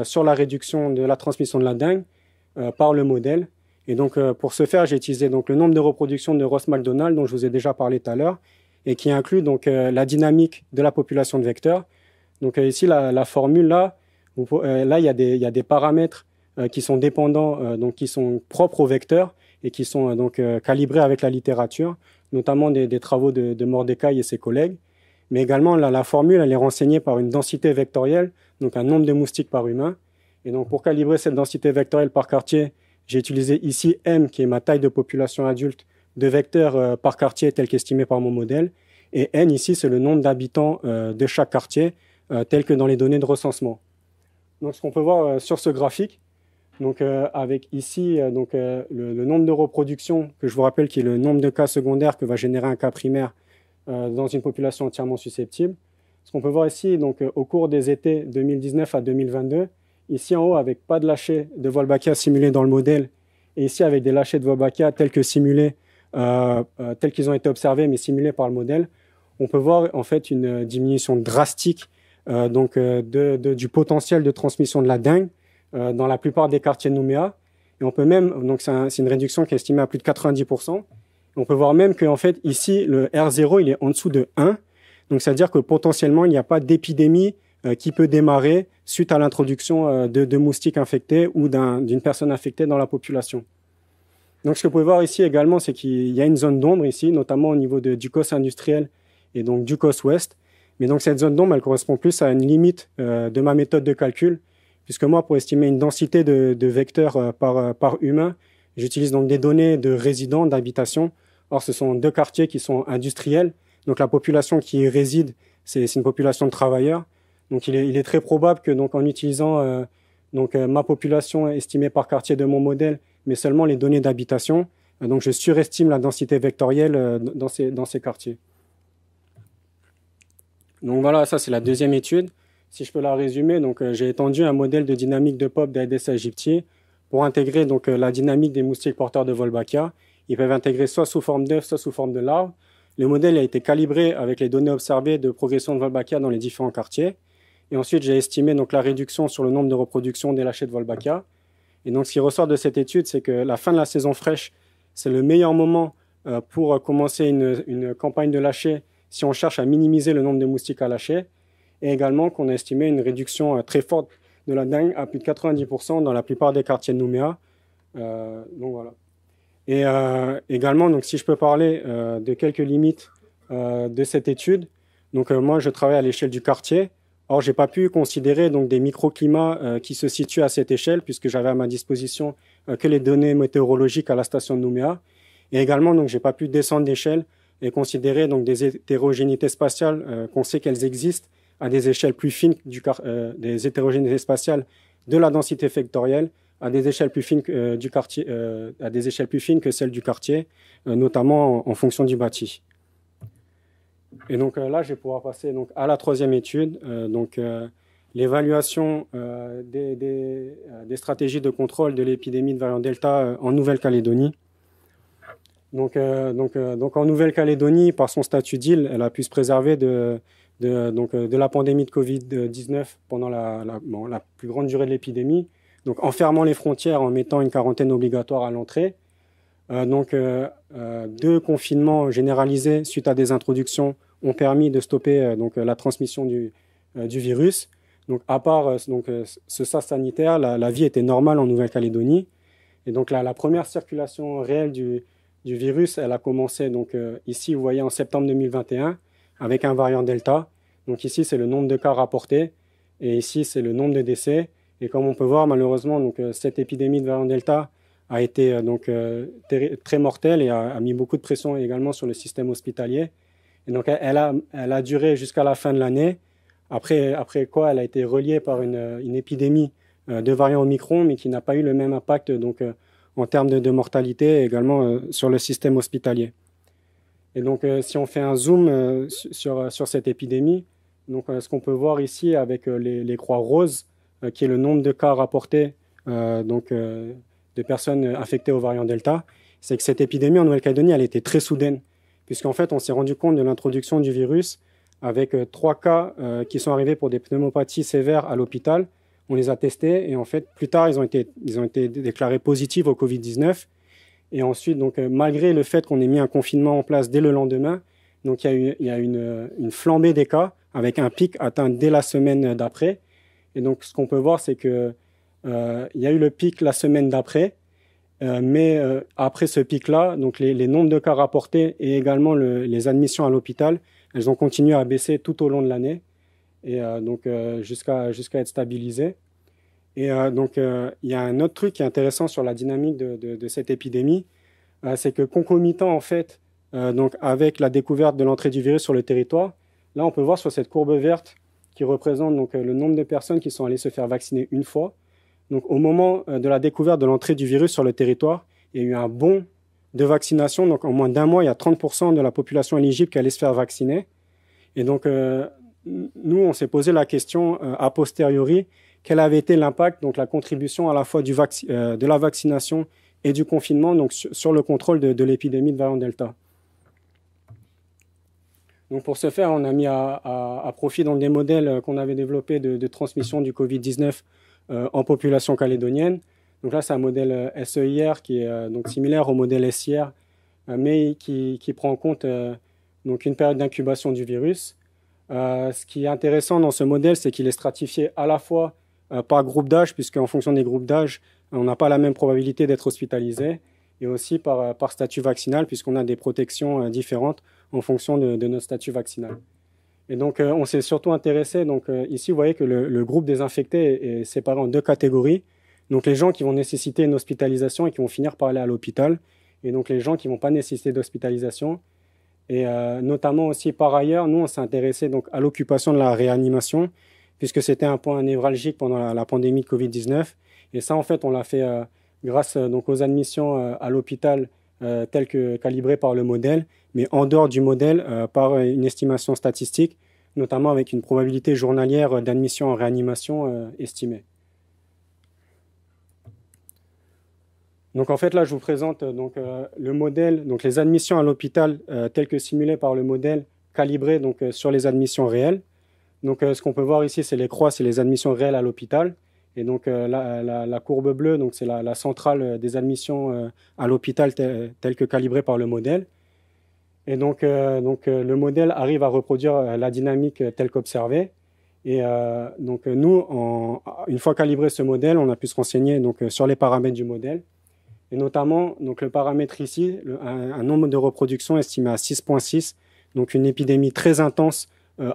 sur la réduction de la transmission de la dengue par le modèle. Et donc pour ce faire, j'ai utilisé donc le nombre de reproductions de Ross McDonald dont je vous ai déjà parlé tout à l'heure et qui inclut donc la dynamique de la population de vecteurs. Donc ici la formule là, là il y a des paramètres qui sont dépendants, donc qui sont propres aux vecteurs et qui sont calibrés avec la littérature, notamment des travaux de Mordecai et ses collègues. Mais également, la formule, elle est renseignée par une densité vectorielle, donc un nombre de moustiques par humain. Et donc, pour calibrer cette densité vectorielle par quartier, j'ai utilisé ici M, qui est ma taille de population adulte, de vecteurs par quartier, tel qu'estimé par mon modèle. Et N, ici, c'est le nombre d'habitants de chaque quartier, tel que dans les données de recensement. Donc, ce qu'on peut voir sur ce graphique, donc avec ici le nombre de reproductions, que je vous rappelle qui est le nombre de cas secondaires que va générer un cas primaire dans une population entièrement susceptible. Ce qu'on peut voir ici, donc au cours des étés 2019 à 2022, ici en haut avec pas de lâcher de Wolbachia simulés dans le modèle, et ici avec des lâchers de Wolbachia tels que simulés, tels qu'ils ont été observés mais simulés par le modèle, on peut voir en fait une diminution drastique du potentiel de transmission de la dengue dans la plupart des quartiers de Nouméa. Et on peut même, donc c'est une réduction qui est estimée à plus de 90%. On peut voir même qu'en fait, ici, le R0, il est en dessous de 1. Donc, c'est-à-dire que potentiellement, il n'y a pas d'épidémie qui peut démarrer suite à l'introduction de moustiques infectés ou d'une personne infectée dans la population. Donc, ce que vous pouvez voir ici également, c'est qu'il y a une zone d'ombre ici, notamment au niveau du COS industriel et donc du COS ouest. Mais donc, cette zone d'ombre, elle correspond plus à une limite de ma méthode de calcul, puisque moi, pour estimer une densité de vecteurs par humain, j'utilise donc des données de résidents, d'habitation, Or, ce sont deux quartiers qui sont industriels. Donc, la population qui y réside, c'est une population de travailleurs. Donc, il est très probable que, donc, en utilisant ma population estimée par quartier de mon modèle, mais seulement les données d'habitation, donc je surestime la densité vectorielle dans ces quartiers. Donc voilà, ça c'est la deuxième étude. Si je peux la résumer, donc j'ai étendu un modèle de dynamique de pop d'Aedes aegypti pour intégrer donc la dynamique des moustiques porteurs de Wolbachia. Ils peuvent intégrer soit sous forme d'œufs, soit sous forme de larves. Le modèle a été calibré avec les données observées de progression de Wolbachia dans les différents quartiers. Et ensuite, j'ai estimé donc la réduction sur le nombre de reproductions des lâchers de Wolbachia. Et donc, ce qui ressort de cette étude, c'est que la fin de la saison fraîche, c'est le meilleur moment pour commencer une campagne de lâcher si on cherche à minimiser le nombre de moustiques à lâcher. Et également qu'on a estimé une réduction très forte de la dengue à plus de 90% dans la plupart des quartiers de Nouméa. Donc voilà. Et également, donc, si je peux parler de quelques limites de cette étude, donc moi je travaille à l'échelle du quartier. Or, j'ai pas pu considérer donc des microclimats qui se situent à cette échelle puisque j'avais à ma disposition que les données météorologiques à la station de Nouméa. Et également, donc, j'ai pas pu descendre d'échelle et considérer donc des hétérogénéités spatiales qu'on sait qu'elles existent à des échelles plus fines des hétérogénéités spatiales de la densité vectorielle à des échelles plus fines du quartier, à des échelles plus fines que celles du quartier, notamment en fonction du bâti. Et donc là, je vais pouvoir passer donc à la troisième étude, l'évaluation des stratégies de contrôle de l'épidémie de variant Delta en Nouvelle-Calédonie. Donc en Nouvelle-Calédonie, par son statut d'île, elle a pu se préserver de la pandémie de Covid-19 pendant la plus grande durée de l'épidémie, donc en fermant les frontières, en mettant une quarantaine obligatoire à l'entrée. Deux confinements généralisés suite à des introductions ont permis de stopper la transmission du virus. Donc, à part ce sas sanitaire, la vie était normale en Nouvelle-Calédonie. Et donc, la première circulation réelle du virus, elle a commencé donc, ici, vous voyez, en septembre 2021, avec un variant Delta. Donc, ici, c'est le nombre de cas rapportés. Et ici, c'est le nombre de décès. Et comme on peut voir, malheureusement, donc, cette épidémie de variant Delta a été très mortelle et a mis beaucoup de pression également sur le système hospitalier. Et donc, elle a duré jusqu'à la fin de l'année, après quoi elle a été reliée par une épidémie de variant Omicron, mais qui n'a pas eu le même impact en termes de mortalité et également sur le système hospitalier. Et donc, si on fait un zoom sur cette épidémie, donc, ce qu'on peut voir ici avec les croix roses, qui est le nombre de cas rapportés de personnes infectées au variant Delta, c'est que cette épidémie en Nouvelle-Calédonie, elle était très soudaine, puisqu'en fait, on s'est rendu compte de l'introduction du virus avec 3 cas qui sont arrivés pour des pneumopathies sévères à l'hôpital. On les a testés et en fait, plus tard, ils ont été déclarés positifs au Covid-19. Et ensuite, donc, malgré le fait qu'on ait mis un confinement en place dès le lendemain, donc il y a une flambée des cas avec un pic atteint dès la semaine d'après. Et donc, ce qu'on peut voir, c'est que il y a eu le pic la semaine d'après, mais après ce pic-là, donc les nombres de cas rapportés et également les admissions à l'hôpital, elles ont continué à baisser tout au long de l'année et jusqu'à être stabilisées. Et il y a un autre truc qui est intéressant sur la dynamique de cette épidémie, c'est que concomitant en fait, avec la découverte de l'entrée du virus sur le territoire, là on peut voir sur cette courbe verte qui représente donc le nombre de personnes qui sont allées se faire vacciner une fois. Donc, au moment de la découverte de l'entrée du virus sur le territoire, il y a eu un bond de vaccination. Donc, en moins d'un mois, il y a 30% de la population éligible qui allait se faire vacciner. Et donc, nous, on s'est posé la question a posteriori, quel avait été l'impact, donc la contribution à la fois de la vaccination et du confinement donc, sur le contrôle de l'épidémie de variant Delta. Donc, pour ce faire, on a mis à profit donc, des modèles qu'on avait développés de transmission du Covid-19 en population calédonienne. Donc là, c'est un modèle SEIR qui est donc similaire au modèle SIR, mais qui prend en compte donc une période d'incubation du virus. Ce qui est intéressant dans ce modèle, c'est qu'il est stratifié à la fois par groupe d'âge, puisqu'en fonction des groupes d'âge, on n'a pas la même probabilité d'être hospitalisé, et aussi par statut vaccinal, puisqu'on a des protections différentes en fonction de notre statut vaccinal. Et donc, on s'est surtout intéressé, donc ici, vous voyez que le groupe des infectés est séparé en 2 catégories. Donc, les gens qui vont nécessiter une hospitalisation et qui vont finir par aller à l'hôpital. et donc les gens qui ne vont pas nécessiter d'hospitalisation. Et notamment aussi par ailleurs, nous on s'est intéressé donc à l'occupation de la réanimation, puisque c'était un point névralgique pendant la pandémie de Covid-19. Et ça en fait on l'a fait grâce donc aux admissions à l'hôpital telles que calibrées par le modèle, mais en dehors du modèle par une estimation statistique, notamment avec une probabilité journalière d'admission en réanimation estimée. Donc en fait là je vous présente le modèle, donc les admissions à l'hôpital telles que simulées par le modèle calibré sur les admissions réelles. Donc ce qu'on peut voir ici c'est les croix, c'est les admissions réelles à l'hôpital. Et donc la courbe bleue, donc c'est la centrale des admissions à l'hôpital telle que calibrée par le modèle. Et donc le modèle arrive à reproduire la dynamique telle qu'observée. Et nous, une fois calibré ce modèle, on a pu se renseigner sur les paramètres du modèle. Et notamment, donc, le paramètre ici, un nombre de reproductions estimé à 6,6, donc une épidémie très intense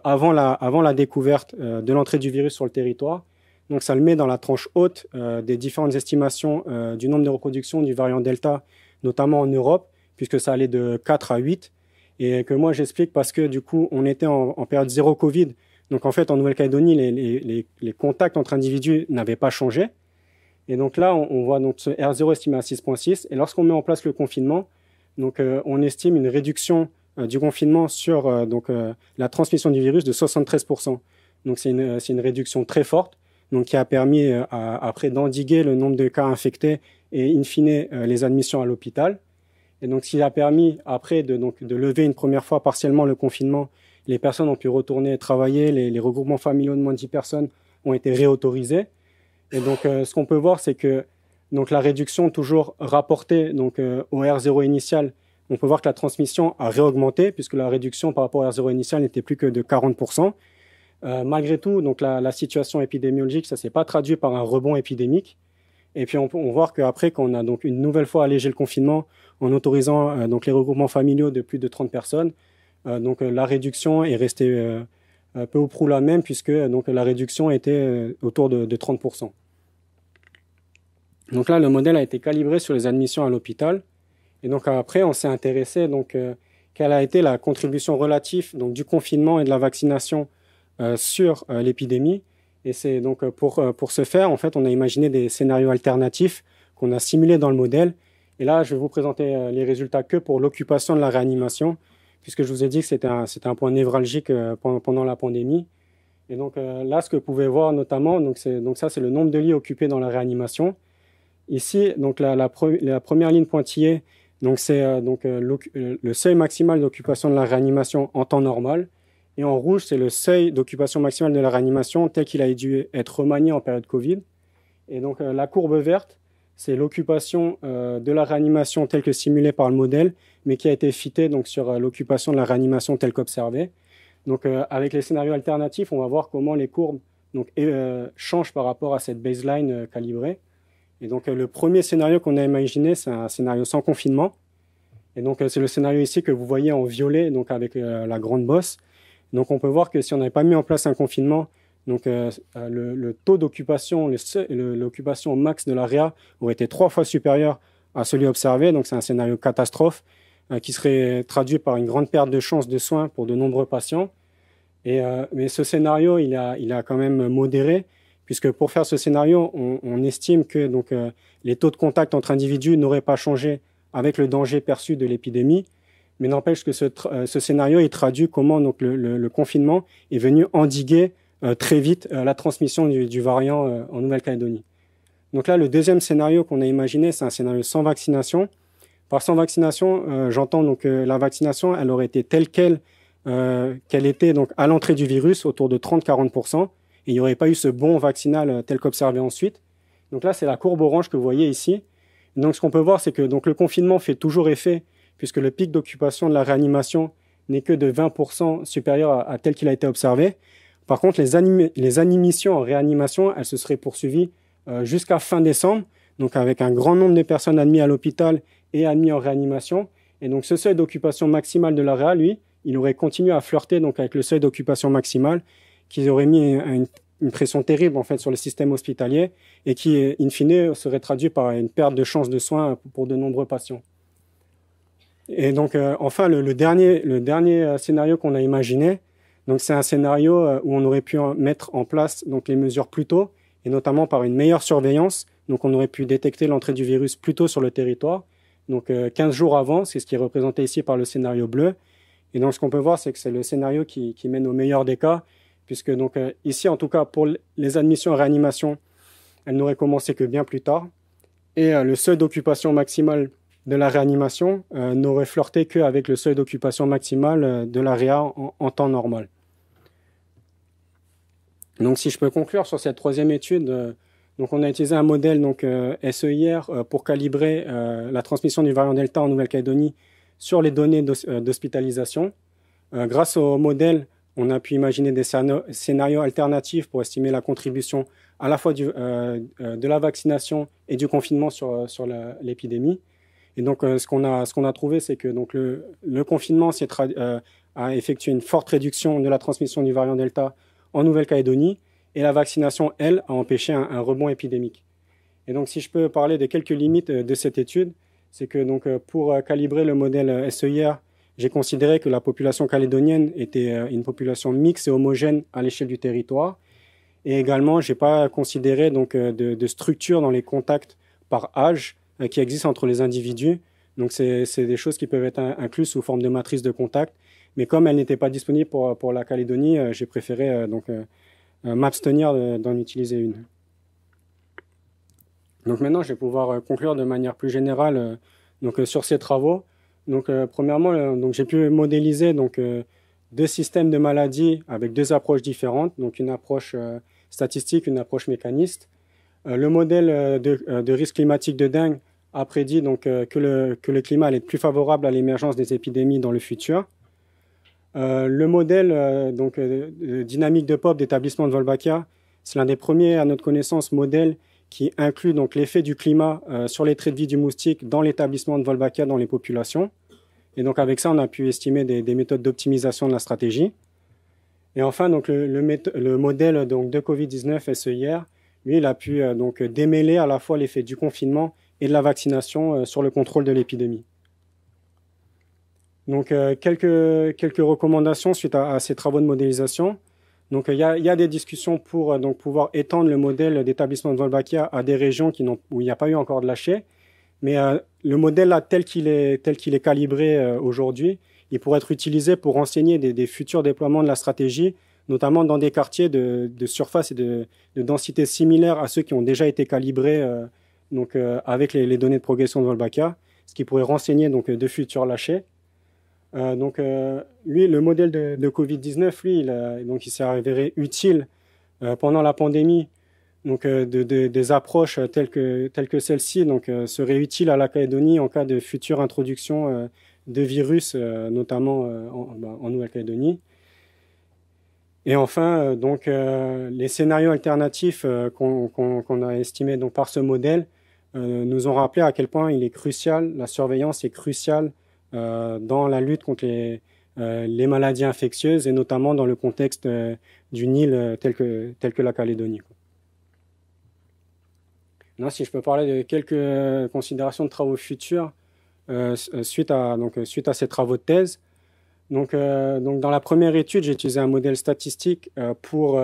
avant la découverte de l'entrée du virus sur le territoire. Donc ça le met dans la tranche haute des différentes estimations du nombre de reproductions du variant Delta, notamment en Europe, puisque ça allait de 4 à 8. Et que moi j'explique parce que du coup, on était en période zéro Covid. Donc en fait, en Nouvelle-Calédonie, les contacts entre individus n'avaient pas changé. Et donc là, on voit donc ce R0 estimé à 6,6. Et lorsqu'on met en place le confinement, on estime une réduction du confinement sur la transmission du virus de 73%. Donc c'est une réduction très forte, donc qui a permis après d'endiguer le nombre de cas infectés et in fine les admissions à l'hôpital. Et donc ce qui a permis après de lever une première fois partiellement le confinement, les personnes ont pu retourner travailler, les regroupements familiaux de moins de 10 personnes ont été réautorisés. Et donc, ce qu'on peut voir, c'est que la réduction toujours rapportée au R0 initial, on peut voir que la transmission a réaugmenté, puisque la réduction par rapport au R0 initial n'était plus que de 40%. Malgré tout, la situation épidémiologique, ça ne s'est pas traduit par un rebond épidémique. Et puis, on voit qu'après, quand on a une nouvelle fois allégé le confinement en autorisant les regroupements familiaux de plus de 30 personnes, la réduction est restée peu ou prou la même, puisque la réduction était autour de 30%. Donc là, le modèle a été calibré sur les admissions à l'hôpital. Et donc après, on s'est intéressé quelle a été la contribution relative du confinement et de la vaccination sur l'épidémie. Et c'est pour ce faire, en fait, on a imaginé des scénarios alternatifs qu'on a simulés dans le modèle. Et là, je vais vous présenter les résultats que pour l'occupation de la réanimation, puisque je vous ai dit que c'était un point névralgique pendant la pandémie. Et donc là, ce que vous pouvez voir notamment, ça c'est le nombre de lits occupés dans la réanimation. Ici, la première ligne pointillée, c'est le seuil maximal d'occupation de la réanimation en temps normal. Et en rouge, c'est le seuil d'occupation maximale de la réanimation tel qu'il a dû être remanié en période Covid. Et donc la courbe verte, c'est l'occupation de la réanimation telle que simulée par le modèle, mais qui a été fitée sur l'occupation de la réanimation telle qu'observée. Donc avec les scénarios alternatifs, on va voir comment les courbes changent par rapport à cette baseline calibrée. Et donc le premier scénario qu'on a imaginé, c'est un scénario sans confinement. Et donc c'est le scénario ici que vous voyez en violet, avec la grande bosse. Donc on peut voir que si on n'avait pas mis en place un confinement, le taux d'occupation, l'occupation au max de la réa aurait été 3 fois supérieur à celui observé. Donc c'est un scénario catastrophe qui serait traduit par une grande perte de chance de soins pour de nombreux patients. Mais ce scénario, il a quand même modéré, puisque pour faire ce scénario, on estime que les taux de contact entre individus n'auraient pas changé avec le danger perçu de l'épidémie. Mais n'empêche que ce scénario, il traduit comment le confinement est venu endiguer très vite la transmission du variant en Nouvelle-Calédonie. Donc là, le deuxième scénario qu'on a imaginé, c'est un scénario sans vaccination. Par sans vaccination, j'entends que la vaccination, elle aurait été telle qu'elle était à l'entrée du virus, autour de 30-40%, et il n'y aurait pas eu ce bond vaccinal tel qu'observé ensuite. Donc là, c'est la courbe orange que vous voyez ici. Donc ce qu'on peut voir, c'est que le confinement fait toujours effet, puisque le pic d'occupation de la réanimation n'est que de 20% supérieur à tel qu'il a été observé. Par contre, les admissions en réanimation, elles se seraient poursuivies jusqu'à fin décembre, donc avec un grand nombre de personnes admises à l'hôpital et admises en réanimation. Et donc ce seuil d'occupation maximale de la réa, lui, il aurait continué à flirter avec le seuil d'occupation maximale, qui aurait mis une pression terrible en fait sur le système hospitalier et qui, in fine, serait traduit par une perte de chance de soins pour de nombreux patients. Et donc, enfin, le dernier scénario qu'on a imaginé, donc c'est un scénario où on aurait pu mettre en place donc les mesures plus tôt, et notamment par une meilleure surveillance. Donc, on aurait pu détecter l'entrée du virus plus tôt sur le territoire. Donc, 15 jours avant, c'est ce qui est représenté ici par le scénario bleu. Et donc, ce qu'on peut voir, c'est que c'est le scénario qui mène au meilleur des cas, puisque donc ici, en tout cas, pour les admissions en réanimation, elles n'auraient commencé que bien plus tard. Et le seuil d'occupation maximale de la réanimation n'aurait flirté qu'avec le seuil d'occupation maximale de la réa en temps normal. Donc, si je peux conclure sur cette troisième étude, donc on a utilisé un modèle donc SEIR pour calibrer la transmission du variant Delta en Nouvelle-Calédonie sur les données d'hospitalisation. Grâce au modèle, on a pu imaginer des scénarios alternatifs pour estimer la contribution à la fois de la vaccination et du confinement sur l'épidémie. Et donc, ce qu'on a trouvé, c'est que donc le confinement a effectué une forte réduction de la transmission du variant Delta en Nouvelle-Calédonie, et la vaccination, elle, a empêché un rebond épidémique. Et donc, si je peux parler de quelques limites de cette étude, c'est que donc pour calibrer le modèle SEIR, j'ai considéré que la population calédonienne était une population mixte et homogène à l'échelle du territoire. Et également, j'ai pas considéré donc de structure dans les contacts par âge qui existent entre les individus. Donc, c'est des choses qui peuvent être incluses sous forme de matrice de contact. Mais comme elles n'étaient pas disponibles pour la Calédonie, j'ai préféré m'abstenir d'en utiliser une. Donc maintenant, je vais pouvoir conclure de manière plus générale sur ces travaux. Donc premièrement, donc j'ai pu modéliser deux systèmes de maladies avec deux approches différentes. Donc une approche statistique, une approche mécaniste. Le modèle de risque climatique de dengue a prédit que le climat allait être plus favorable à l'émergence des épidémies dans le futur. Le modèle de dynamique de POP d'établissement de Wolbachia, c'est l'un des premiers, à notre connaissance, modèles qui inclut donc l'effet du climat sur les traits de vie du moustique dans l'établissement de Wolbachia dans les populations. Et donc avec ça, on a pu estimer des méthodes d'optimisation de la stratégie. Et enfin, donc le modèle donc de Covid-19 SEIR, lui, il a pu démêler à la fois l'effet du confinement et de la vaccination sur le contrôle de l'épidémie. Donc, quelques recommandations suite à ces travaux de modélisation. Donc, il y a des discussions pour pouvoir étendre le modèle d'établissement de Wolbachia à des régions où il n'y a pas eu encore de lâcher. Mais le modèle là, tel qu'il est calibré aujourd'hui, il pourrait être utilisé pour renseigner des futurs déploiements de la stratégie, notamment dans des quartiers de surface et de densité similaires à ceux qui ont déjà été calibrés avec les données de progression de Wolbachia, ce qui pourrait renseigner de futurs lâchers. Lui, le modèle de Covid-19, lui, il s'est avéré utile pendant la pandémie. Donc, des approches telles que celle-ci seraient utiles à la Calédonie en cas de future introduction de virus, notamment en Nouvelle-Calédonie. Et enfin, les scénarios alternatifs qu'on a estimés par ce modèle nous ont rappelé à quel point il est crucial, la surveillance est cruciale dans la lutte contre les maladies infectieuses et notamment dans le contexte d'une île telle que la Calédonie. Maintenant, si je peux parler de quelques considérations de travaux futurs suite à ces travaux de thèse. Donc, dans la première étude, j'ai utilisé un modèle statistique pour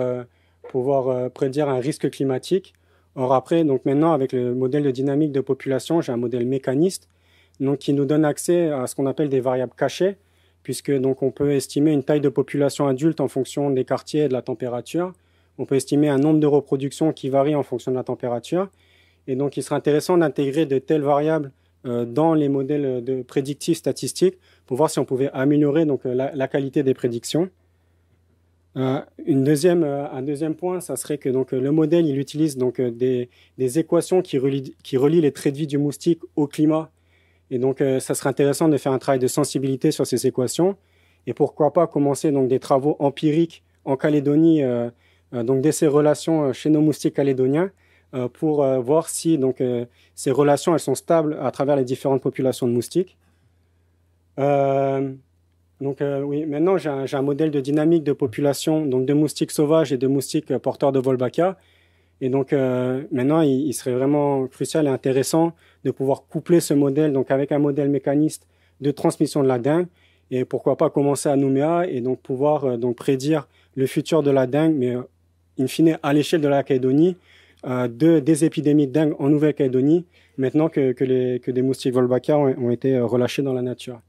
pouvoir prédire un risque climatique. Or après, maintenant, avec le modèle de dynamique de population, j'ai un modèle mécaniste qui nous donne accès à ce qu'on appelle des variables cachées, puisque on peut estimer une taille de population adulte en fonction des quartiers et de la température. On peut estimer un nombre de reproductions qui varie en fonction de la température. Et donc, il serait intéressant d'intégrer de telles variables dans les modèles de prédictifs statistiques pour voir si on pouvait améliorer la qualité des prédictions. Un deuxième point, ça serait que le modèle il utilise des équations qui relient les traits de vie du moustique au climat. Et donc, ça serait intéressant de faire un travail de sensibilité sur ces équations. Et pourquoi pas commencer des travaux empiriques en Calédonie, dès ces relations chez nos moustiques calédoniens, pour voir si ces relations elles sont stables à travers les différentes populations de moustiques. Oui, maintenant j'ai un modèle de dynamique de population de moustiques sauvages et de moustiques porteurs de Wolbachia. Et maintenant il serait vraiment crucial et intéressant de pouvoir coupler ce modèle avec un modèle mécaniste de transmission de la dengue, et pourquoi pas commencer à Nouméa et donc pouvoir donc prédire le futur de la dengue, mais in fine à l'échelle de la Calédonie, des épidémies de dengue en Nouvelle-Calédonie, maintenant que des moustiques Wolbachia ont été relâchés dans la nature.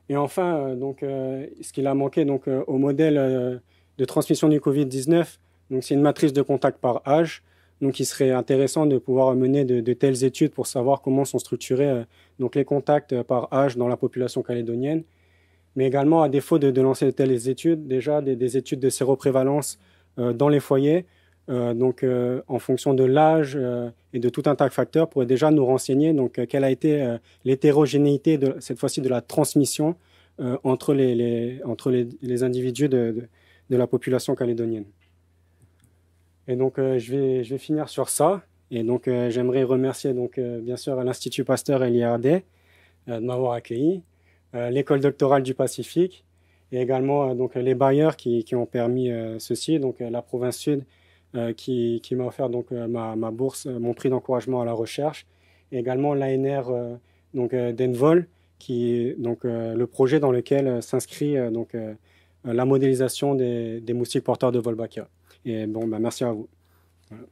Et enfin, ce qu'il a manqué au modèle de transmission du Covid-19, c'est une matrice de contact par âge. Donc, il serait intéressant de pouvoir mener de telles études pour savoir comment sont structurés les contacts par âge dans la population calédonienne. Mais également, à défaut de lancer de telles études, déjà des études de séroprévalence dans les foyers, en fonction de l'âge et de tout un tas de facteurs, pourraient déjà nous renseigner quelle a été l'hétérogénéité, cette fois-ci, de la transmission entre les individus de la population calédonienne. Et donc, je vais finir sur ça. Et donc, j'aimerais remercier bien sûr l'Institut Pasteur et l'IRD de m'avoir accueilli, l'École doctorale du Pacifique, et également les bailleurs qui ont permis ceci, la province sud qui m'a offert ma bourse, mon prix d'encouragement à la recherche, et également l'ANR d'Envol, qui le projet dans lequel s'inscrit la modélisation des moustiques porteurs de Wolbachia. Et merci à vous. Voilà.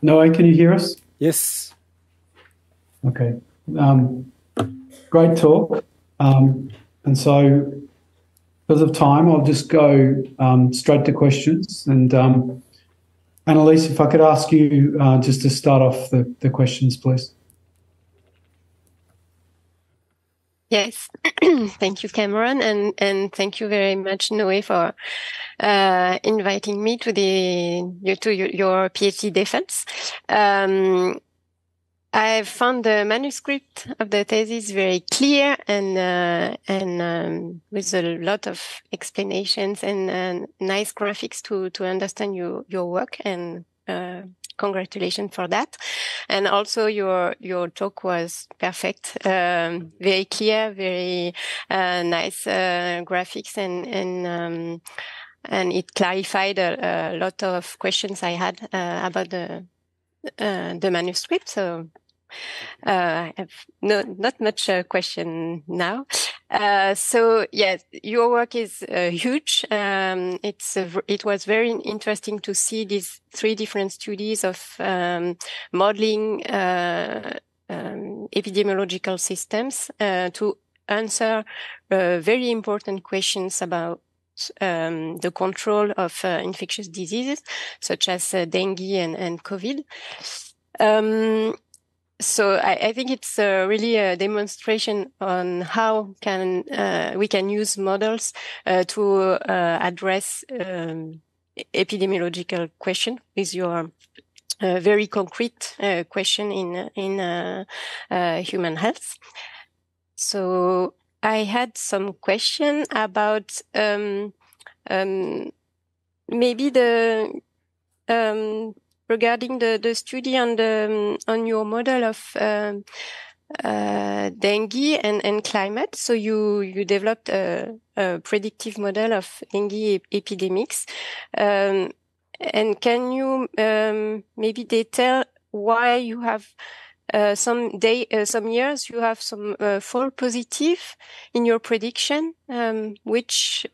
Noé, can you hear us? Yes. Okay. Great talk. And so, because of time, I'll just go straight to questions. And Annalise, if I could ask you just to start off the questions, please. Yes, thank you, Cameron, and thank you very much, Noé, for inviting me to your PhD defense. I found the manuscript of the thesis very clear and with a lot of explanations and nice graphics to understand your work, and congratulations for that. And also your talk was perfect, very clear, very nice graphics, and it clarified a lot of questions I had about the manuscript. So I have not much question now. So yeah, your work is huge. It was very interesting to see these 3 different studies of modeling epidemiological systems to answer very important questions about the control of infectious diseases such as dengue and COVID. So I think it's really a demonstration on how we can use models to address epidemiological question with your very concrete question in human health. So I had some question about maybe regarding the study on your model of dengue and climate. So you developed a predictive model of dengue epidemics. And can you maybe detail why you have some years you have some false positive in your prediction, which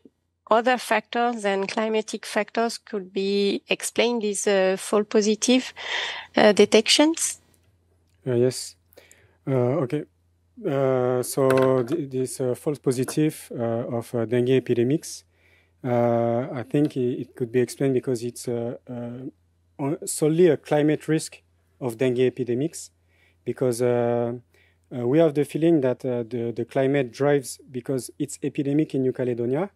other factors than climatic factors could be explained these false positive detections? Yes. Okay. So this false positive of dengue epidemics, I think it could be explained because it's solely a climate risk of dengue epidemics, because we have the feeling that the climate drives, because it's epidemic in New Caledonia.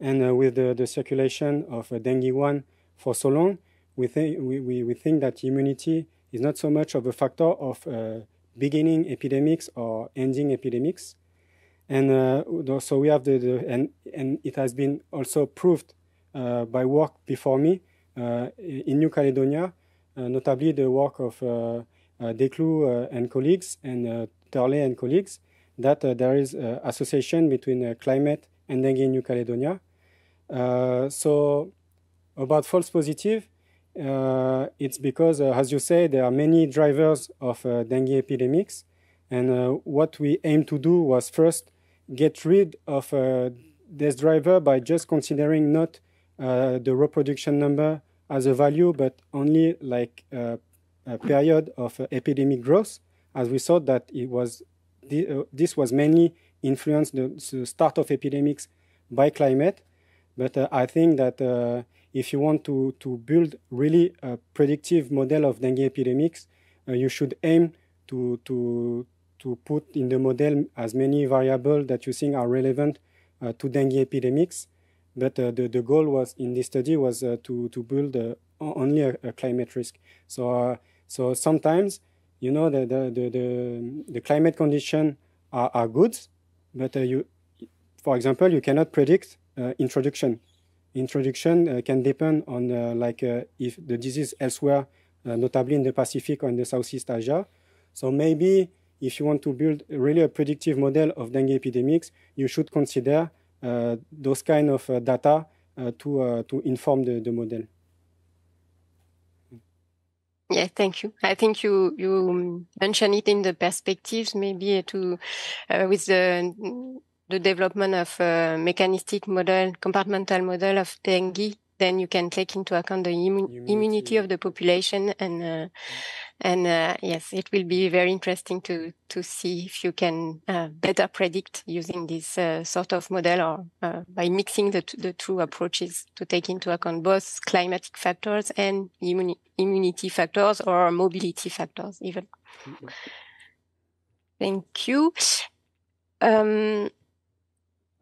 And with the circulation of dengue 1 for so long, we think that immunity is not so much of a factor of beginning epidemics or ending epidemics. And so we have and it has been also proved by work before me in New Caledonia notably the work of Declou and colleagues and Turley and colleagues, that there is association between climate and dengue in New Caledonia. So about false positive, it's because, as you say, there are many drivers of dengue epidemics. And what we aim to do was first get rid of this driver by just considering not the reproduction number as a value, but only like a period of epidemic growth, as we thought that it was this was mainly influenced the start of epidemics by climate. But I think that if you want to build really a predictive model of dengue epidemics, you should aim to put in the model as many variables that you think are relevant to dengue epidemics. But the goal was in this study was to build only a climate risk. So sometimes, you know, the climate conditions are good, but for example, you cannot predict introduction. Introduction can depend on if the disease elsewhere, notably in the Pacific or in the Southeast Asia. So maybe if you want to build really a predictive model of dengue epidemics, you should consider those kind of data to inform the model. Yeah, thank you. I think you mentioned it in the perspectives, maybe with the development of mechanistic model, compartmental model of dengue, then you can take into account the immunity of the population, and yes, it will be very interesting to see if you can better predict using this sort of model, or by mixing the two approaches to take into account both climatic factors and immunity factors or mobility factors even. Thank you.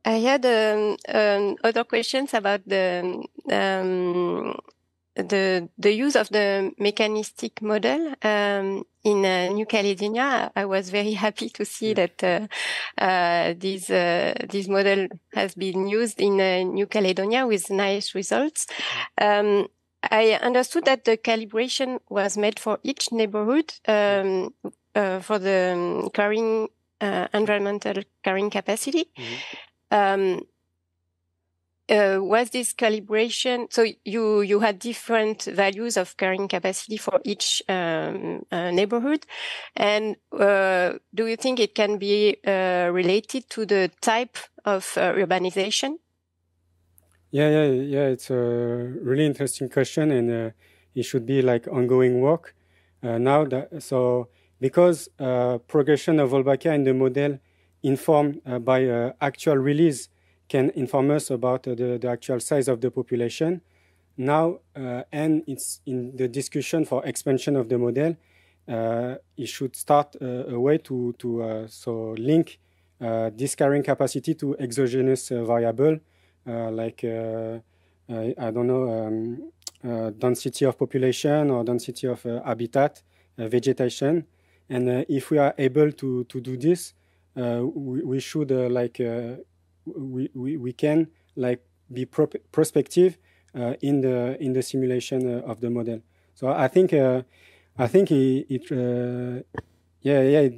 I had other questions about the use of the mechanistic model in New Caledonia. I was very happy to see that this model has been used in New Caledonia with nice results. I understood that the calibration was made for each neighborhood for the carrying environmental carrying capacity. Was this calibration, so you had different values of carrying capacity for each neighborhood, and do you think it can be related to the type of urbanization? Yeah, it's a really interesting question, and it should be like ongoing work so because progression of Wolbachia in the model informed by actual release can inform us about the actual size of the population. Now, and it's in the discussion for expansion of the model, it should start a way to link this carrying capacity to exogenous variable, like, I don't know, density of population or density of habitat, vegetation. And if we are able to do this, we should we can like be prospective in the simulation of the model. So I think it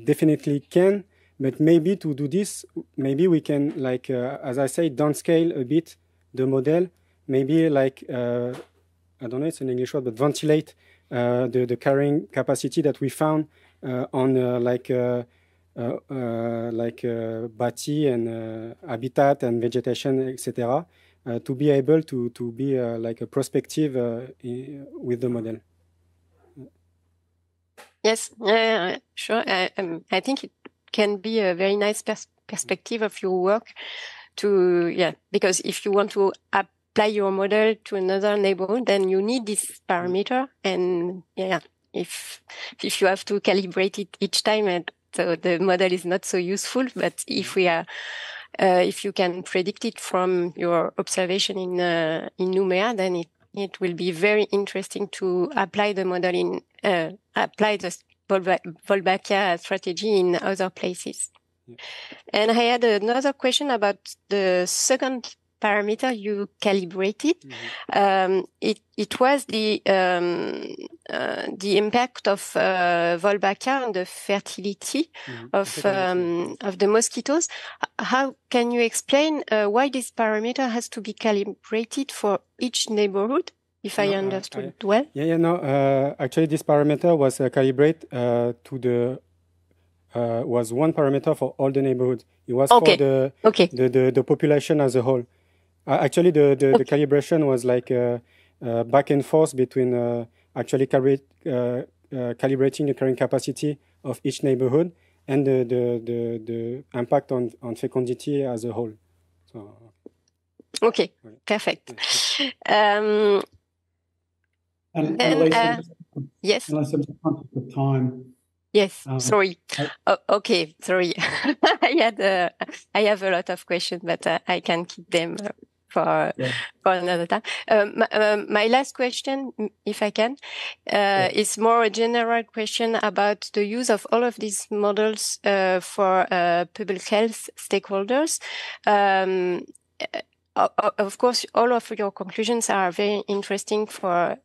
definitely can. But maybe to do this, maybe we can like as I say, downscale a bit the model. Maybe like I don't know, it's an English word, but ventilate the carrying capacity that we found on bati and habitat and vegetation, etc., to be able to be like a prospective with the model. Yes, sure. I think it can be a very nice perspective of your work because if you want to apply your model to another neighborhood, then you need this parameter, and if you have to calibrate it each time, so the model is not so useful. But if you can predict it from your observation in Nouméa, then it will be very interesting to apply the model apply the Wolbachia strategy in other places. Yeah. And I had another question about the second parameter you calibrated. It was the impact of Wolbachia on the fertility of the mosquitoes. How can you explain why this parameter has to be calibrated for each neighborhood? If I understood well. Actually, this parameter was calibrated to the was one parameter for all the neighborhoods. It was for the population as a whole. Actually, the calibration was like back and forth between actually calibrating the carrying capacity of each neighborhood and the impact on fecundity as a whole. So, okay, perfect. Yes. Unless I'm conscious of time. Yes, sorry. Okay, sorry. I have a lot of questions, but I can keep them for another time. My last question, if I can, is more a general question about the use of all of these models for public health stakeholders. Of course, all of your conclusions are very interesting for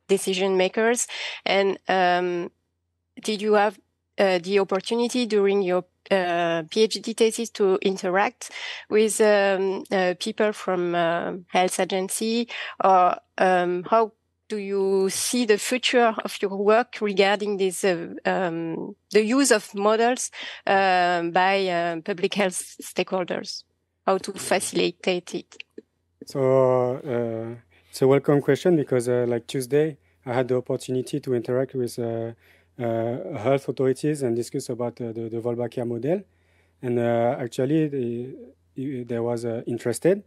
decision makers. And did you have the opportunity during your PhD thesis to interact with people from health agency, or how do you see the future of your work regarding this, the use of models by public health stakeholders? How to facilitate it? So it's a welcome question because like Tuesday, I had the opportunity to interact with health authorities and discuss about the Wolbachia model. And actually, they was interested.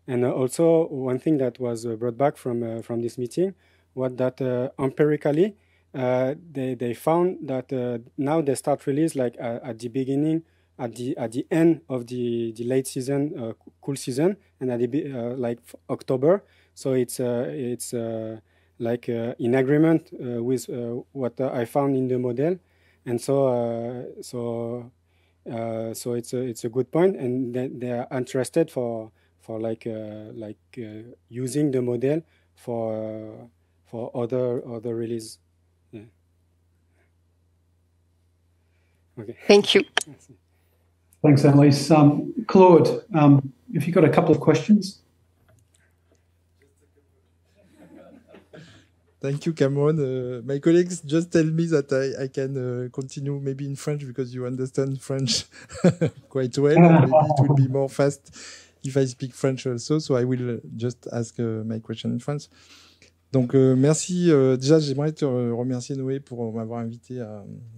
And also, one thing that was brought back from this meeting was that empirically, they found that now they start release like at the beginning, at the end of the late season, cool season, and at the like October. So it's like in agreement with what I found in the model, and so it's a good point, and they are interested for like using the model for other release. Yeah. Okay. Thank you. Thanks, Annelies. Claude, if you've got a couple of questions. Thank you, Cameron. My colleagues just tell me that I can continue maybe in French because you understand French quite well. Maybe it will be more fast if I speak French also. So I will just ask my question in French. Donc, merci. Déjà, j'aimerais te remercier, Noé, pour m'avoir invité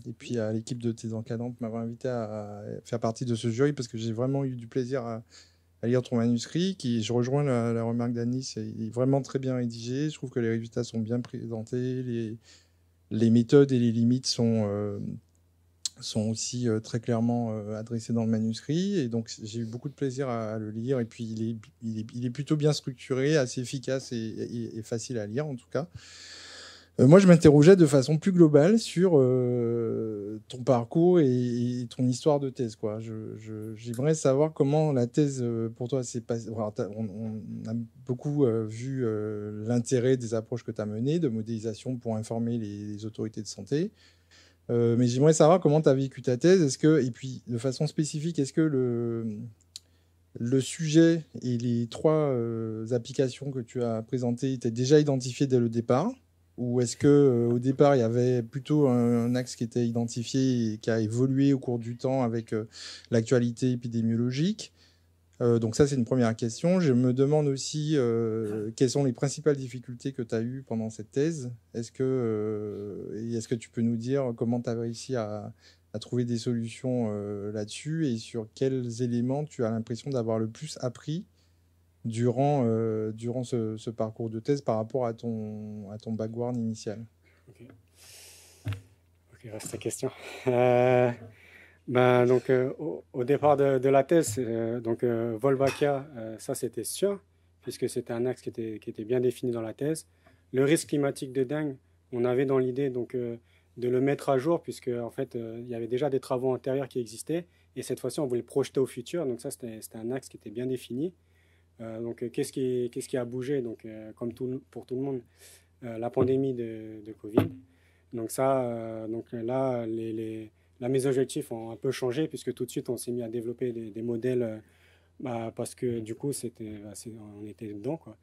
et puis à l'équipe de tes encadrants pour m'avoir invité à faire partie de ce jury parce que j'ai vraiment eu du plaisir à lire ton manuscrit. Je rejoins la remarque d'Anis, il est vraiment très bien rédigé. Je trouve que les résultats sont bien présentés. Les méthodes et les limites sont aussi très clairement adressées dans le manuscrit. Et donc, j'ai eu beaucoup de plaisir à le lire. Et puis, il est plutôt bien structuré, assez efficace et facile à lire, en tout cas. Moi, je m'interrogeais de façon plus globale sur ton parcours et ton histoire de thèse, quoi. J'aimerais savoir comment la thèse, pour toi, s'est passée. On a beaucoup vu l'intérêt des approches que tu as menées, de modélisation pour informer les autorités de santé. Mais j'aimerais savoir comment tu as vécu ta thèse. Et puis, de façon spécifique, est-ce que le sujet et les 3 applications que tu as présentées étaient déjà identifiés dès le départ? Ou est-ce qu'au départ, il y avait plutôt un axe qui était identifié et qui a évolué au cours du temps avec l'actualité épidémiologique? Donc ça, c'est une première question. Je me demande aussi quelles sont les principales difficultés que tu as eues pendant cette thèse. Est-ce que tu peux nous dire comment tu as réussi à trouver des solutions là-dessus et sur quels éléments tu as l'impression d'avoir le plus appris durant ce parcours de thèse par rapport à ton background initial? Ok, reste ta question. Donc, au départ de la thèse, donc Wolbachia, ça c'était sûr, puisque c'était un axe qui était bien défini dans la thèse. Le risque climatique de dengue, on avait dans l'idée donc de le mettre à jour, puisque en fait il y avait déjà des travaux antérieurs qui existaient, et cette fois-ci on voulait le projeter au futur. Donc ça c'était un axe qui était bien défini. Donc, qu'est-ce qui a bougé? Donc, pour tout le monde, la pandémie de Covid. Donc donc là, mes objectifs ont un peu changé puisque tout de suite, on s'est mis à développer des modèles parce que du coup, on était dedans, quoi.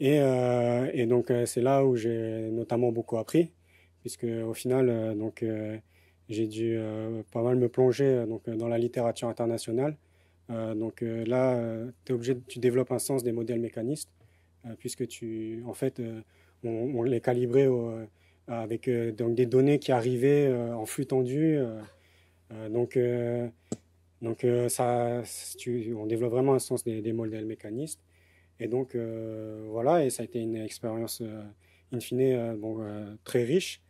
Et donc, c'est là où j'ai notamment beaucoup appris puisque au final, j'ai dû pas mal me plonger dans la littérature internationale. Là, tu développes un sens des modèles mécanistes puisque en fait, on les calibrait avec donc des données qui arrivaient en flux tendu. Euh, donc, euh, on développe vraiment un sens des modèles mécanistes. Et donc, voilà, et ça a été une expérience, in fine, très riche.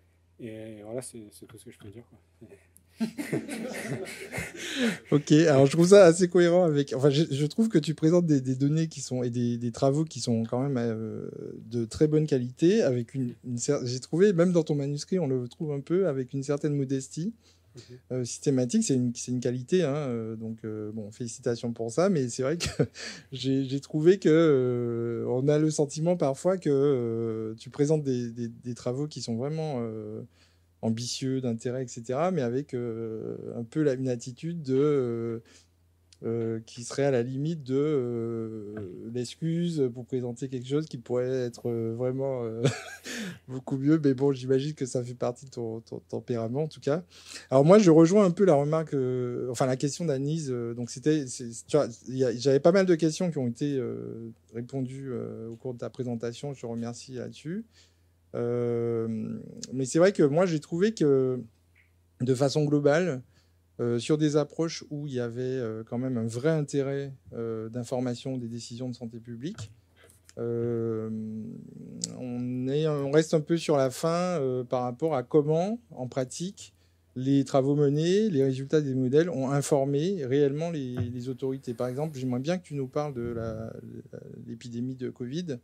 Et voilà, c'est tout ce que je peux dire, quoi. Ok, alors je trouve ça assez cohérent avec. Enfin, je trouve que tu présentes des données qui sont et des travaux qui sont quand même de très bonne qualité, avec j'ai trouvé, même dans ton manuscrit, on le trouve un peu avec une certaine modestie systématique. C'est une qualité, hein, bon, félicitations pour ça, mais c'est vrai que j'ai trouvé que on a le sentiment parfois que tu présentes des travaux qui sont vraiment ambitieux, d'intérêt, etc., mais avec un peu une attitude qui serait à la limite de l'excuse pour présenter quelque chose qui pourrait être vraiment beaucoup mieux. Mais bon, j'imagine que ça fait partie de ton tempérament, en tout cas. Alors moi, je rejoins un peu la remarque, enfin la question d'Anise. Donc j'avais pas mal de questions qui ont été répondues au cours de ta présentation. Je te remercie là-dessus. Mais c'est vrai que moi, j'ai trouvé que de façon globale, sur des approches où il y avait quand même un vrai intérêt d'information des décisions de santé publique, on reste un peu sur la fin par rapport à comment, en pratique, les travaux menés, les résultats des modèles ont informé réellement les autorités. Par exemple, j'aimerais bien que tu nous parles de l'épidémie de Covid.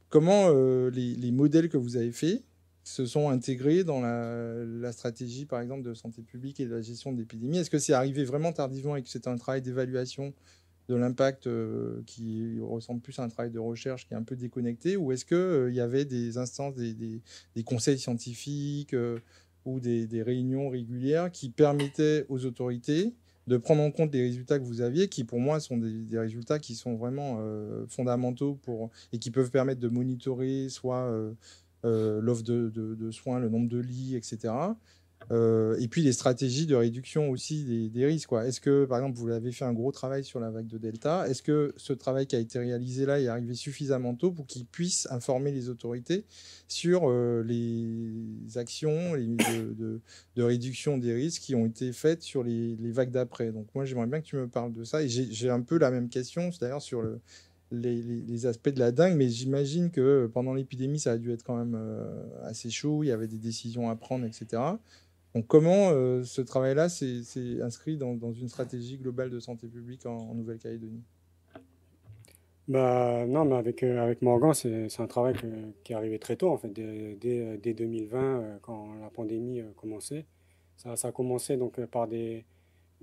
Comment les modèles que vous avez faits se sont intégrés dans la stratégie, par exemple, de santé publique et de la gestion de l'épidémie? Est-ce que c'est arrivé vraiment tardivement et que c'est un travail d'évaluation de l'impact qui ressemble plus à un travail de recherche qui est un peu déconnecté? Ou est-ce qu'il y avait des instances, des conseils scientifiques ou des réunions régulières qui permettaient aux autorités de prendre en compte les résultats que vous aviez, qui pour moi sont des résultats qui sont vraiment fondamentaux et qui peuvent permettre de monitorer soit l'offre de soins, le nombre de lits, etc. Et puis les stratégies de réduction aussi des risques, quoi. Est-ce que, par exemple, vous avez fait un gros travail sur la vague de Delta? Est-ce que ce travail qui a été réalisé là est arrivé suffisamment tôt pour qu'il puisse informer les autorités sur les actions de réduction des risques qui ont été faites sur les vagues d'après? Donc moi, j'aimerais bien que tu me parles de ça. Et j'ai un peu la même question, c'est d'ailleurs sur les aspects de la dengue, mais j'imagine que pendant l'épidémie, ça a dû être quand même assez chaud, il y avait des décisions à prendre, etc. Donc comment ce travail-là s'est inscrit dans une stratégie globale de santé publique en Nouvelle-Calédonie? Bah, non, mais avec Morgan, c'est un travail qui est arrivé très tôt, en fait, dès 2020, quand la pandémie commençait. Ça a commencé donc, par des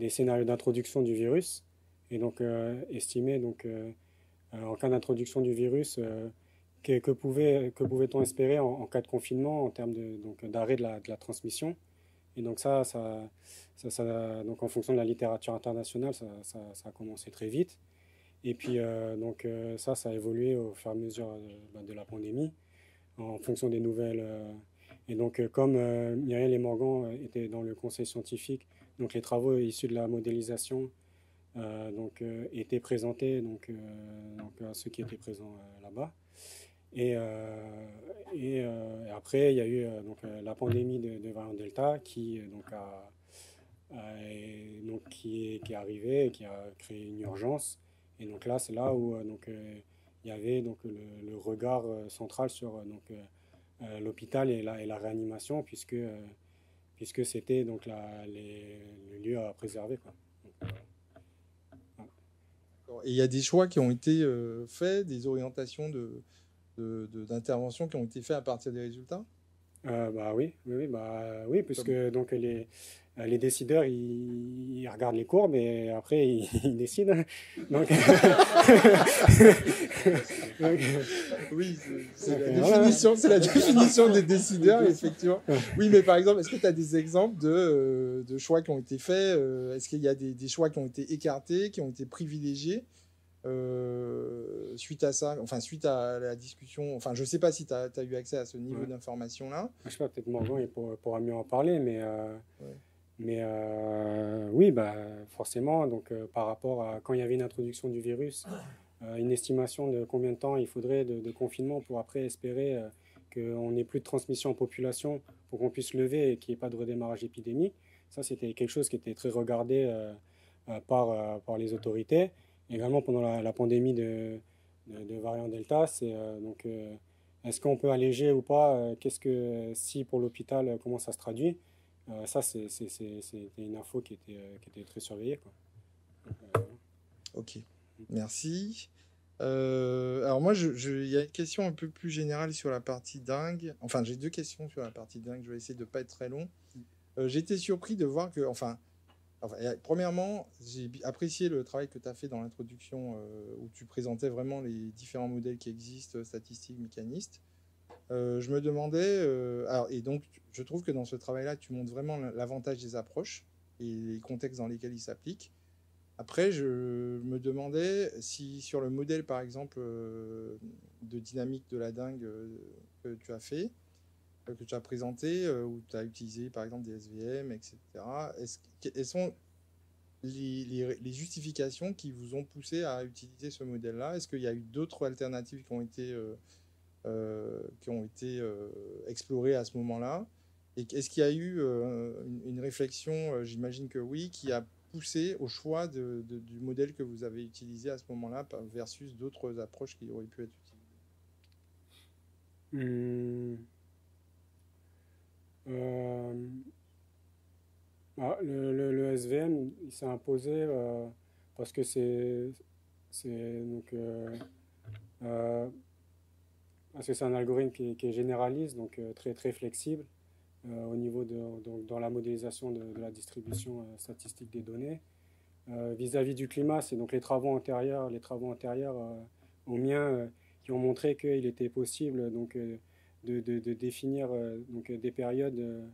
scénarios d'introduction du virus, et donc estimer en cas d'introduction du virus, que pouvait-on espérer en cas de confinement en termes d'arrêt de la transmission. Et donc donc en fonction de la littérature internationale, ça a commencé très vite. Et puis ça a évolué au fur et à mesure de la pandémie, en fonction des nouvelles. Et donc comme Myriel et Morgan étaient dans le conseil scientifique, donc les travaux issus de la modélisation étaient présentés à ceux qui étaient présents là-bas. Et après, il y a eu la pandémie de variant Delta qui est arrivée et qui a créé une urgence. Et donc là, c'est là où il y avait le regard central sur l'hôpital et la réanimation, puisque c'était le lieu à préserver, quoi. Et il y a des choix qui ont été faits, des orientations d'intervention qui ont été faits à partir des résultats? Oui, puisque donc les décideurs ils regardent les courbes et après ils décident. Donc, donc, Oui, voilà. c'est la définition des décideurs, effectivement. Oui, mais par exemple, est-ce que tu as des exemples de choix qui ont été faits est-ce qu'il y a des choix qui ont été écartés, qui ont été privilégiés suite à ça, enfin suite à la discussion, enfin je sais pas si tu as eu accès à ce niveau d'information-là. Je sais pas, peut-être Morgan il pourra mieux en parler, mais oui, forcément, donc par rapport à quand il y avait une introduction du virus, une estimation de combien de temps il faudrait de confinement pour après espérer qu'on n'ait plus de transmission en population pour qu'on puisse lever et qu'il n'y ait pas de redémarrage épidémique. Ça, c'était quelque chose qui était très regardé par les autorités. Également pendant la pandémie de variant Delta, c'est est-ce qu'on peut alléger ou pas qu'est-ce que si pour l'hôpital, comment ça se traduit ça, c'était une info qui était très surveillée, quoi. Ok, merci. Alors moi, il y a une question un peu plus générale sur la partie dingue. Enfin, j'ai deux questions sur la partie dingue. Je vais essayer de ne pas être très long. J'ai été surpris de voir que, premièrement, j'ai apprécié le travail que tu as fait dans l'introduction où tu présentais vraiment les différents modèles qui existent, statistiques, mécanistes. Je me demandais, et donc je trouve que dans ce travail-là, tu montres vraiment l'avantage des approches et les contextes dans lesquels ils s'appliquent. Après, je me demandais si sur le modèle, par exemple, de dynamique de la dingue que tu as fait, que tu as présenté, où tu as utilisé, par exemple, des SVM, etc., quelles sont les justifications qui vous ont poussé à utiliser ce modèle-là? Est-ce qu'il y a eu d'autres alternatives qui ont été explorées à ce moment-là? Et est-ce qu'il y a eu une réflexion, j'imagine que oui, qui a poussé au choix du modèle que vous avez utilisé à ce moment-là versus d'autres approches qui auraient pu être utilisées? Le SVM, il s'est imposé parce que parce que c'est un algorithme qui est généraliste, donc très, très flexible au niveau dans la modélisation de la distribution statistique des données. Vis-à-vis du climat, c'est donc les travaux antérieurs aux miens qui ont montré qu'il était possible de définir des périodes,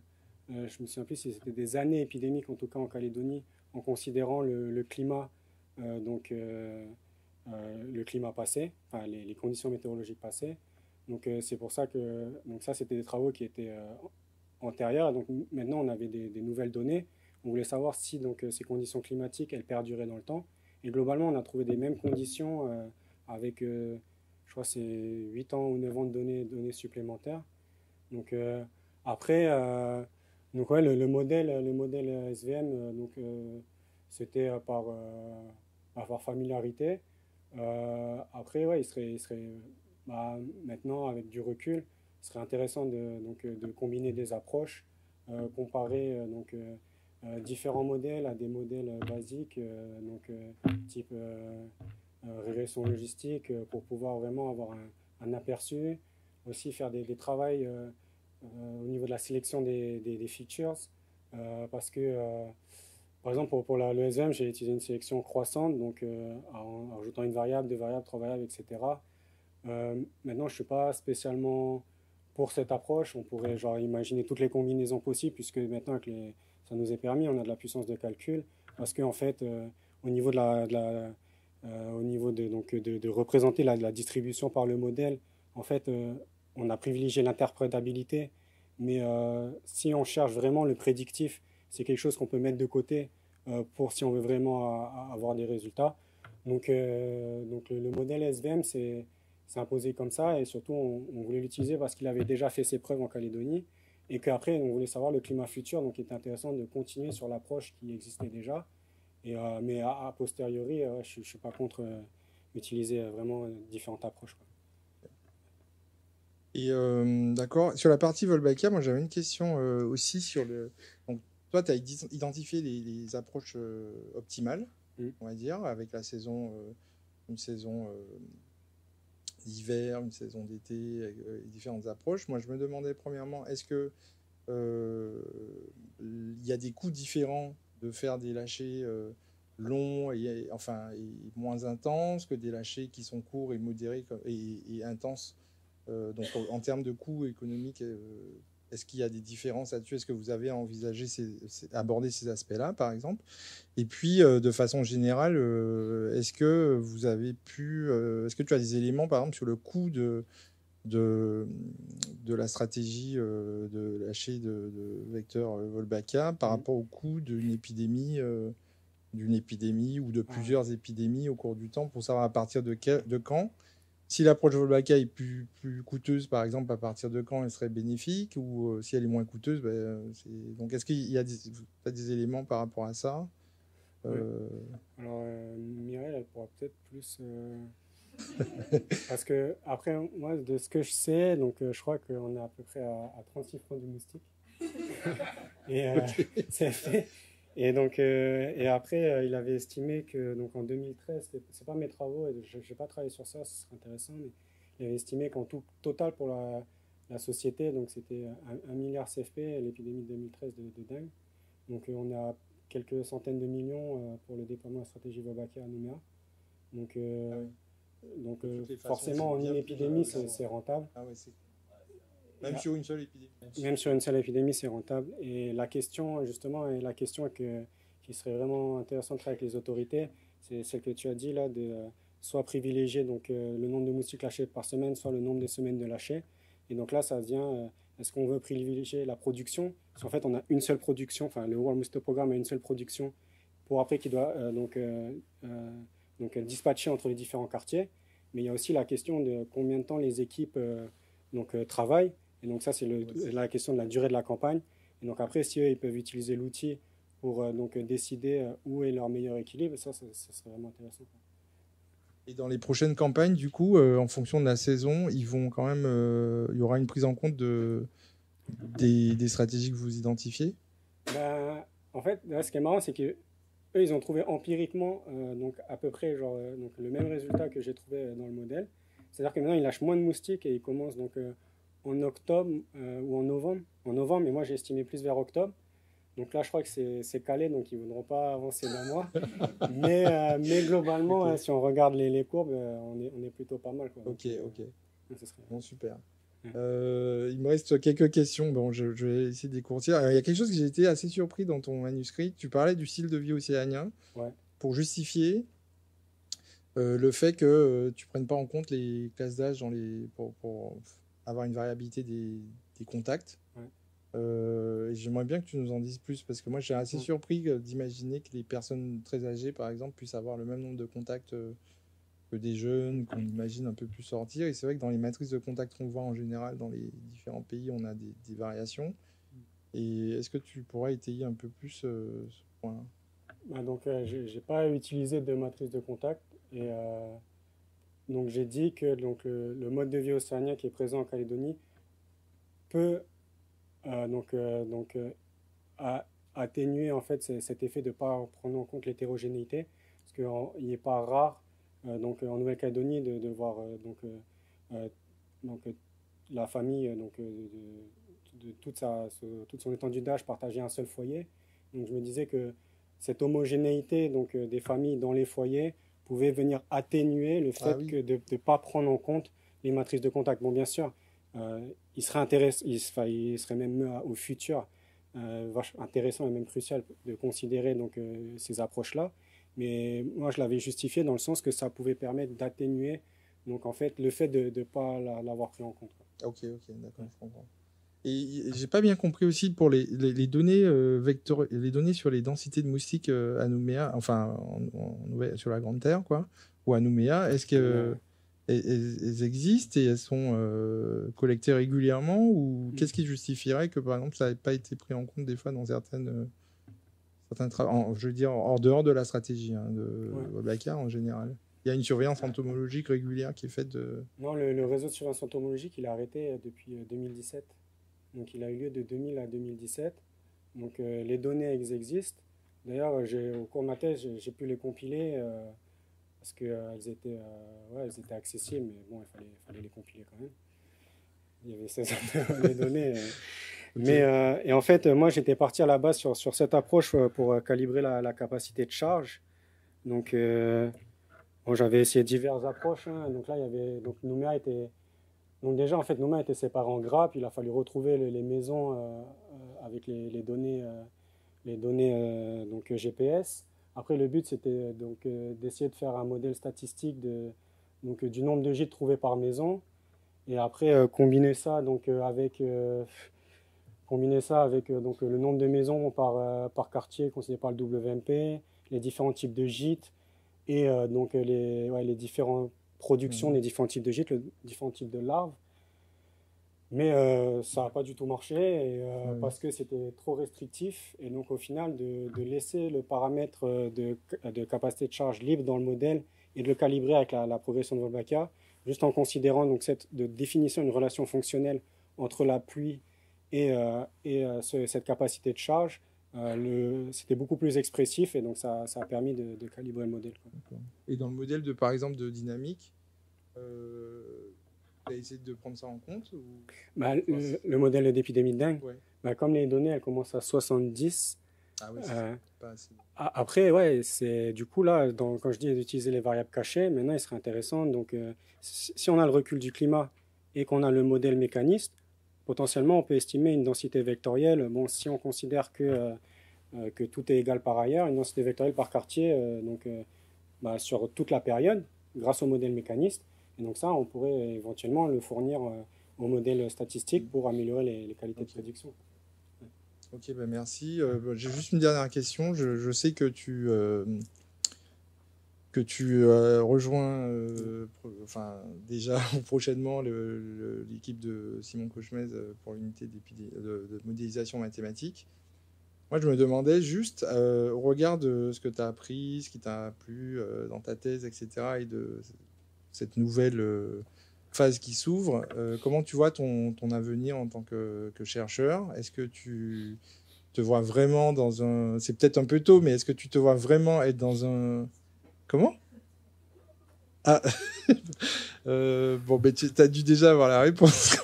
je me souviens plus si c'était des années épidémiques en tout cas en Calédonie, en considérant le climat, le climat passé, enfin les conditions météorologiques passées. Donc c'est pour ça que ça c'était des travaux qui étaient antérieurs. Donc maintenant on avait des nouvelles données. On voulait savoir si ces conditions climatiques elles perduraient dans le temps. Et globalement on a trouvé des mêmes conditions avec je crois c'est 8 ans ou 9 ans de données supplémentaires. Donc après le modèle SVM c'était par familiarité. Après ouais, il serait maintenant avec du recul, il serait intéressant de combiner des approches, comparer différents modèles à des modèles basiques, type régression logistique, pour pouvoir vraiment avoir un aperçu, aussi faire des travails au niveau de la sélection des features, parce que par exemple pour le SVM, j'ai utilisé une sélection croissante, donc en rajoutant une variable, deux variables, trois variables, etc. Maintenant, je ne suis pas spécialement pour cette approche. On pourrait imaginer toutes les combinaisons possibles, puisque maintenant, ça nous est permis, on a de la puissance de calcul, parce qu'en fait, au niveau de représenter la distribution par le modèle, en fait, on a privilégié l'interprétabilité, mais si on cherche vraiment le prédictif, c'est quelque chose qu'on peut mettre de côté pour si on veut vraiment avoir des résultats. Donc le modèle SVM, c'est imposé comme ça, et surtout on voulait l'utiliser parce qu'il avait déjà fait ses preuves en Calédonie, et qu'après on voulait savoir le climat futur, donc il était intéressant de continuer sur l'approche qui existait déjà. Mais a posteriori, je ne suis pas contre utiliser vraiment différentes approches, quoi. Et d'accord, sur la partie Volbachia, moi j'avais une question aussi sur le. Donc, toi, tu as identifié les approches optimales, on va dire, avec une saison d'hiver, une saison d'été, avec différentes approches. Moi, je me demandais premièrement, est-ce que il y a des coûts différents de faire des lâchers longs et moins intenses que des lâchers qui sont courts et modérés et intenses. Donc en termes de coûts économiques, est-ce qu'il y a des différences là-dessus? Est-ce que vous avez envisagé aborder ces aspects-là, par exemple? Et puis, de façon générale, est-ce que vous avez pu... est-ce que tu as des éléments, par exemple, sur le coût de la stratégie de lâcher de vecteur Wolbachia par rapport au coût d'une épidémie ou de plusieurs épidémies au cours du temps, pour savoir à partir de quand, si l'approche Wolbachia est plus coûteuse, par exemple, à partir de quand elle serait bénéfique, ou si elle est moins coûteuse, donc est-ce qu'il y a des éléments par rapport à ça? Oui. Alors, Mireille, elle pourra peut-être plus... Parce que, après, moi, de ce que je sais, donc je crois qu'on est à peu près à 36 francs du moustique. Et c'est fait. Et donc, et après, il avait estimé que, donc en 2013, c'est pas mes travaux, et je n'ai pas travaillé sur ça, ce serait intéressant, mais il avait estimé qu'en tout total pour la société, donc c'était 1 milliard CFP, l'épidémie de 2013 de dingue. Donc on est à quelques centaines de millions pour le déploiement de la stratégie Wolbachia à Nouméa. Donc, forcément, en une épidémie, c'est rentable. Ah ouais, même sur une seule épidémie. Même sur une seule épidémie, c'est rentable. Et la question, justement, qui serait vraiment intéressante avec les autorités, c'est celle que tu as dit là, de soit privilégier donc, le nombre de moustiques lâchés par semaine, soit le nombre de semaines de lâcher. Et donc là, ça vient, est-ce qu'on veut privilégier la production? Parce qu'en fait, on a une seule production, enfin, le World Mosquito Programme a une seule production pour après qui doit donc dispatcher entre les différents quartiers. Mais il y a aussi la question de combien de temps les équipes travaillent. Et donc ça, c'est la question de la durée de la campagne. Et donc après, si eux, ils peuvent utiliser l'outil pour décider où est leur meilleur équilibre, ça serait vraiment intéressant. Et dans les prochaines campagnes, du coup, en fonction de la saison, il y aura une prise en compte des stratégies que vous identifiez? En fait, là, ce qui est marrant, c'est que eux, ils ont trouvé empiriquement donc à peu près donc le même résultat que j'ai trouvé dans le modèle. C'est-à-dire que maintenant, ils lâchent moins de moustiques et ils commencent donc en octobre ou en novembre. En novembre, mais moi, j'ai estimé plus vers octobre. Donc là, je crois que c'est calé, donc ils ne voudront pas avancer d'un mois. mais globalement, okay. Si on regarde les courbes, on est plutôt pas mal, quoi. Ok. Ça serait... Bon, super. Il me reste quelques questions. Bon, je vais essayer de décourtir. Alors, il y a quelque chose que j'ai été assez surpris dans ton manuscrit. Tu parlais du style de vie océanien pour justifier le fait que tu ne prennes pas en compte les classes d'âge pour avoir une variabilité des contacts. Et j'aimerais bien que tu nous en dises plus, parce que moi, j'ai assez surpris d'imaginer que les personnes très âgées, par exemple, puissent avoir le même nombre de contacts que des jeunes, qu'on imagine un peu plus sortir. Et c'est vrai que dans les matrices de contact qu'on voit en général dans les différents pays, on a des variations. Et est-ce que tu pourrais étayer un peu plus ce point-là? Donc, j'ai pas utilisé de matrice de contact. Et donc, j'ai dit que donc, le mode de vie océanien qui est présent en Calédonie peut atténuer en fait cet effet de ne pas prendre en compte l'hétérogénéité, parce qu'il n'est pas rare en Nouvelle-Calédonie de voir la famille de toute son étendue d'âge partager un seul foyer. Donc je me disais que cette homogénéité des familles dans les foyers pouvait venir atténuer le fait de ne pas prendre en compte les matrices de contact. Bon, bien sûr, il serait même au futur intéressant et même crucial de considérer ces approches-là. Mais moi, je l'avais justifié dans le sens que ça pouvait permettre d'atténuer donc en fait le fait de ne pas l'avoir pris en compte. Ok, d'accord, je comprends. Et j'ai pas bien compris aussi pour les données les données sur les densités de moustiques à Nouméa, enfin sur la Grande Terre, quoi, ou à Nouméa. Est-ce que elles existent et elles sont collectées régulièrement, ou qu'est-ce qui justifierait que par exemple ça n'ait pas été pris en compte des fois dans certains je veux dire en dehors de la stratégie de Wolbachia en général? Il y a une surveillance entomologique régulière qui est faite de... Non, le réseau de surveillance entomologique, il a arrêté depuis 2017. Donc, il a eu lieu de 2000 à 2017. Donc, les données existent. D'ailleurs, au cours de ma thèse, j'ai pu les compiler parce que elles étaient accessibles, mais bon, fallait les compiler quand même. Il y avait 16 ans de les données. Et en fait, moi, j'étais parti à la base sur cette approche pour calibrer la capacité de charge. Donc, bon, j'avais essayé diverses approches, hein. Donc là, il y avait Nouméa était donc déjà en fait Nouméa était séparé en grappes. Il a fallu retrouver les maisons avec les données donc GPS. Après, le but c'était donc d'essayer de faire un modèle statistique du nombre de gîtes trouvés par maison. Et après, combiner ça avec donc, le nombre de maisons par quartier considéré par le WMP, les différents types de gîtes et donc les différentes productions des différents types de gîtes, les différents types de larves. Mais ça n'a pas du tout marché parce que c'était trop restrictif. Et donc au final, de laisser le paramètre de capacité de charge libre dans le modèle et de le calibrer avec la progression de Wolbachia, juste en considérant donc de définition une relation fonctionnelle entre la pluie et cette capacité de charge, c'était beaucoup plus expressif et donc ça a permis de calibrer le modèle, quoi. Et dans le modèle par exemple de dynamique, tu as essayé de prendre ça en compte ou... Le modèle d'épidémie de dengue, ouais. Comme les données elles commencent à 70, c'est pas assez. Après, c'est du coup là, quand je dis d'utiliser les variables cachées, maintenant il serait intéressant. Donc, si on a le recul du climat et qu'on a le modèle mécaniste, potentiellement on peut estimer une densité vectorielle. Bon, si on considère que tout est égal par ailleurs, une densité vectorielle par quartier, sur toute la période, grâce au modèle mécaniste. Et donc ça, on pourrait éventuellement le fournir au modèle statistique pour améliorer les qualités de prédiction. Ok, merci. J'ai juste une dernière question. Je sais que tu rejoins déjà prochainement l'équipe de Simon Cochemez pour l'unité de modélisation mathématique. Moi, je me demandais juste, au regard de ce que tu as appris, ce qui t'a plu dans ta thèse, etc., et de cette nouvelle phase qui s'ouvre, comment tu vois ton avenir en tant que chercheur? Est-ce que tu te vois vraiment dans un... C'est peut-être un peu tôt, mais est-ce que tu te vois vraiment être dans un... Comment? Ah, bon, mais tu as dû déjà avoir la réponse.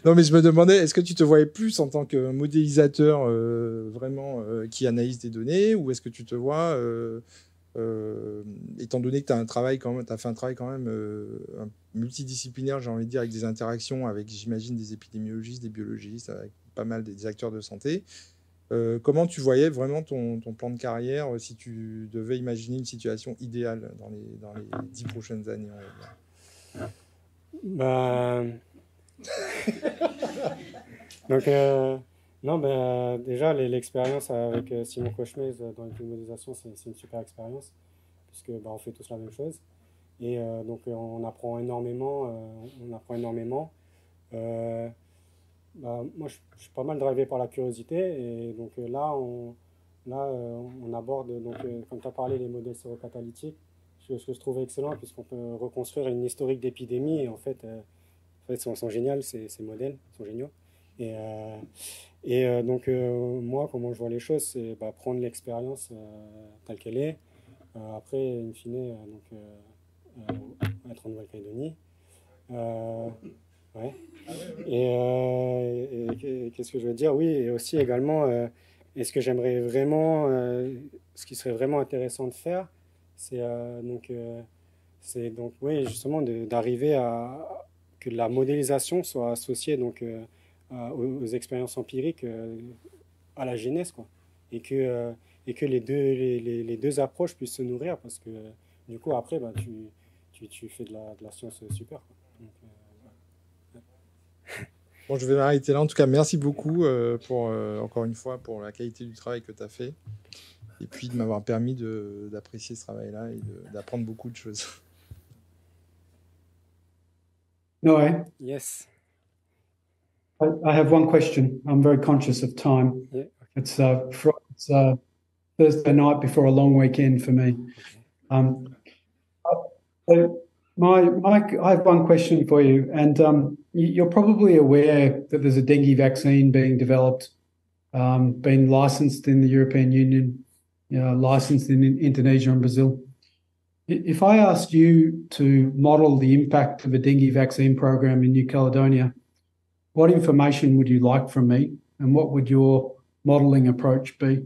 Non, mais je me demandais, est-ce que tu te voyais plus en tant que modélisateur vraiment qui analyse des données, ou est-ce que tu te vois, étant donné que tu as fait un travail quand même multidisciplinaire, j'ai envie de dire, avec des interactions avec, j'imagine, des épidémiologistes, des biologistes, avec pas mal des acteurs de santé. Comment tu voyais vraiment ton plan de carrière si tu devais imaginer une situation idéale dans les 10 prochaines années, on va dire? Donc, déjà, l'expérience avec Simon Cochemez dans les modélisation, c'est une super expérience, puisque on fait tous la même chose. Et donc, on apprend énormément. Moi, je suis pas mal drivé par la curiosité. Et donc là, on aborde, comme tu as parlé, les modèles sérocatalytiques, ce que je trouve excellent, puisqu'on peut reconstruire une historique d'épidémie. Et en fait, ils sont géniaux, ces modèles, ils sont géniaux. Donc, moi, comment je vois les choses, c'est prendre l'expérience telle qu'elle est. Après, in fine, être en Nouvelle-Calédonie. Ouais. Et qu'est-ce que je veux dire? Oui, et aussi également, est-ce que j'aimerais vraiment, ce qui serait vraiment intéressant de faire, c'est oui, justement d'arriver à que la modélisation soit associée aux expériences empiriques à la genèse, quoi, et que les deux approches puissent se nourrir, parce que du coup après tu fais de la science super, quoi. Donc, Bon, je vais m'arrêter là. En tout cas, merci beaucoup encore une fois pour la qualité du travail que tu as fait, et puis de m'avoir permis d'apprécier ce travail-là et d'apprendre beaucoup de choses. No, yes. I have one question. I'm very conscious of time. Yeah. It's Thursday night before a long weekend for me. So I have one question for you, and you're probably aware that there's a dengue vaccine being developed, being licensed in the European Union, licensed in Indonesia and Brazil. If I asked you to model the impact of a dengue vaccine program in New Caledonia, what information would you like from me, and what would your modeling approach be?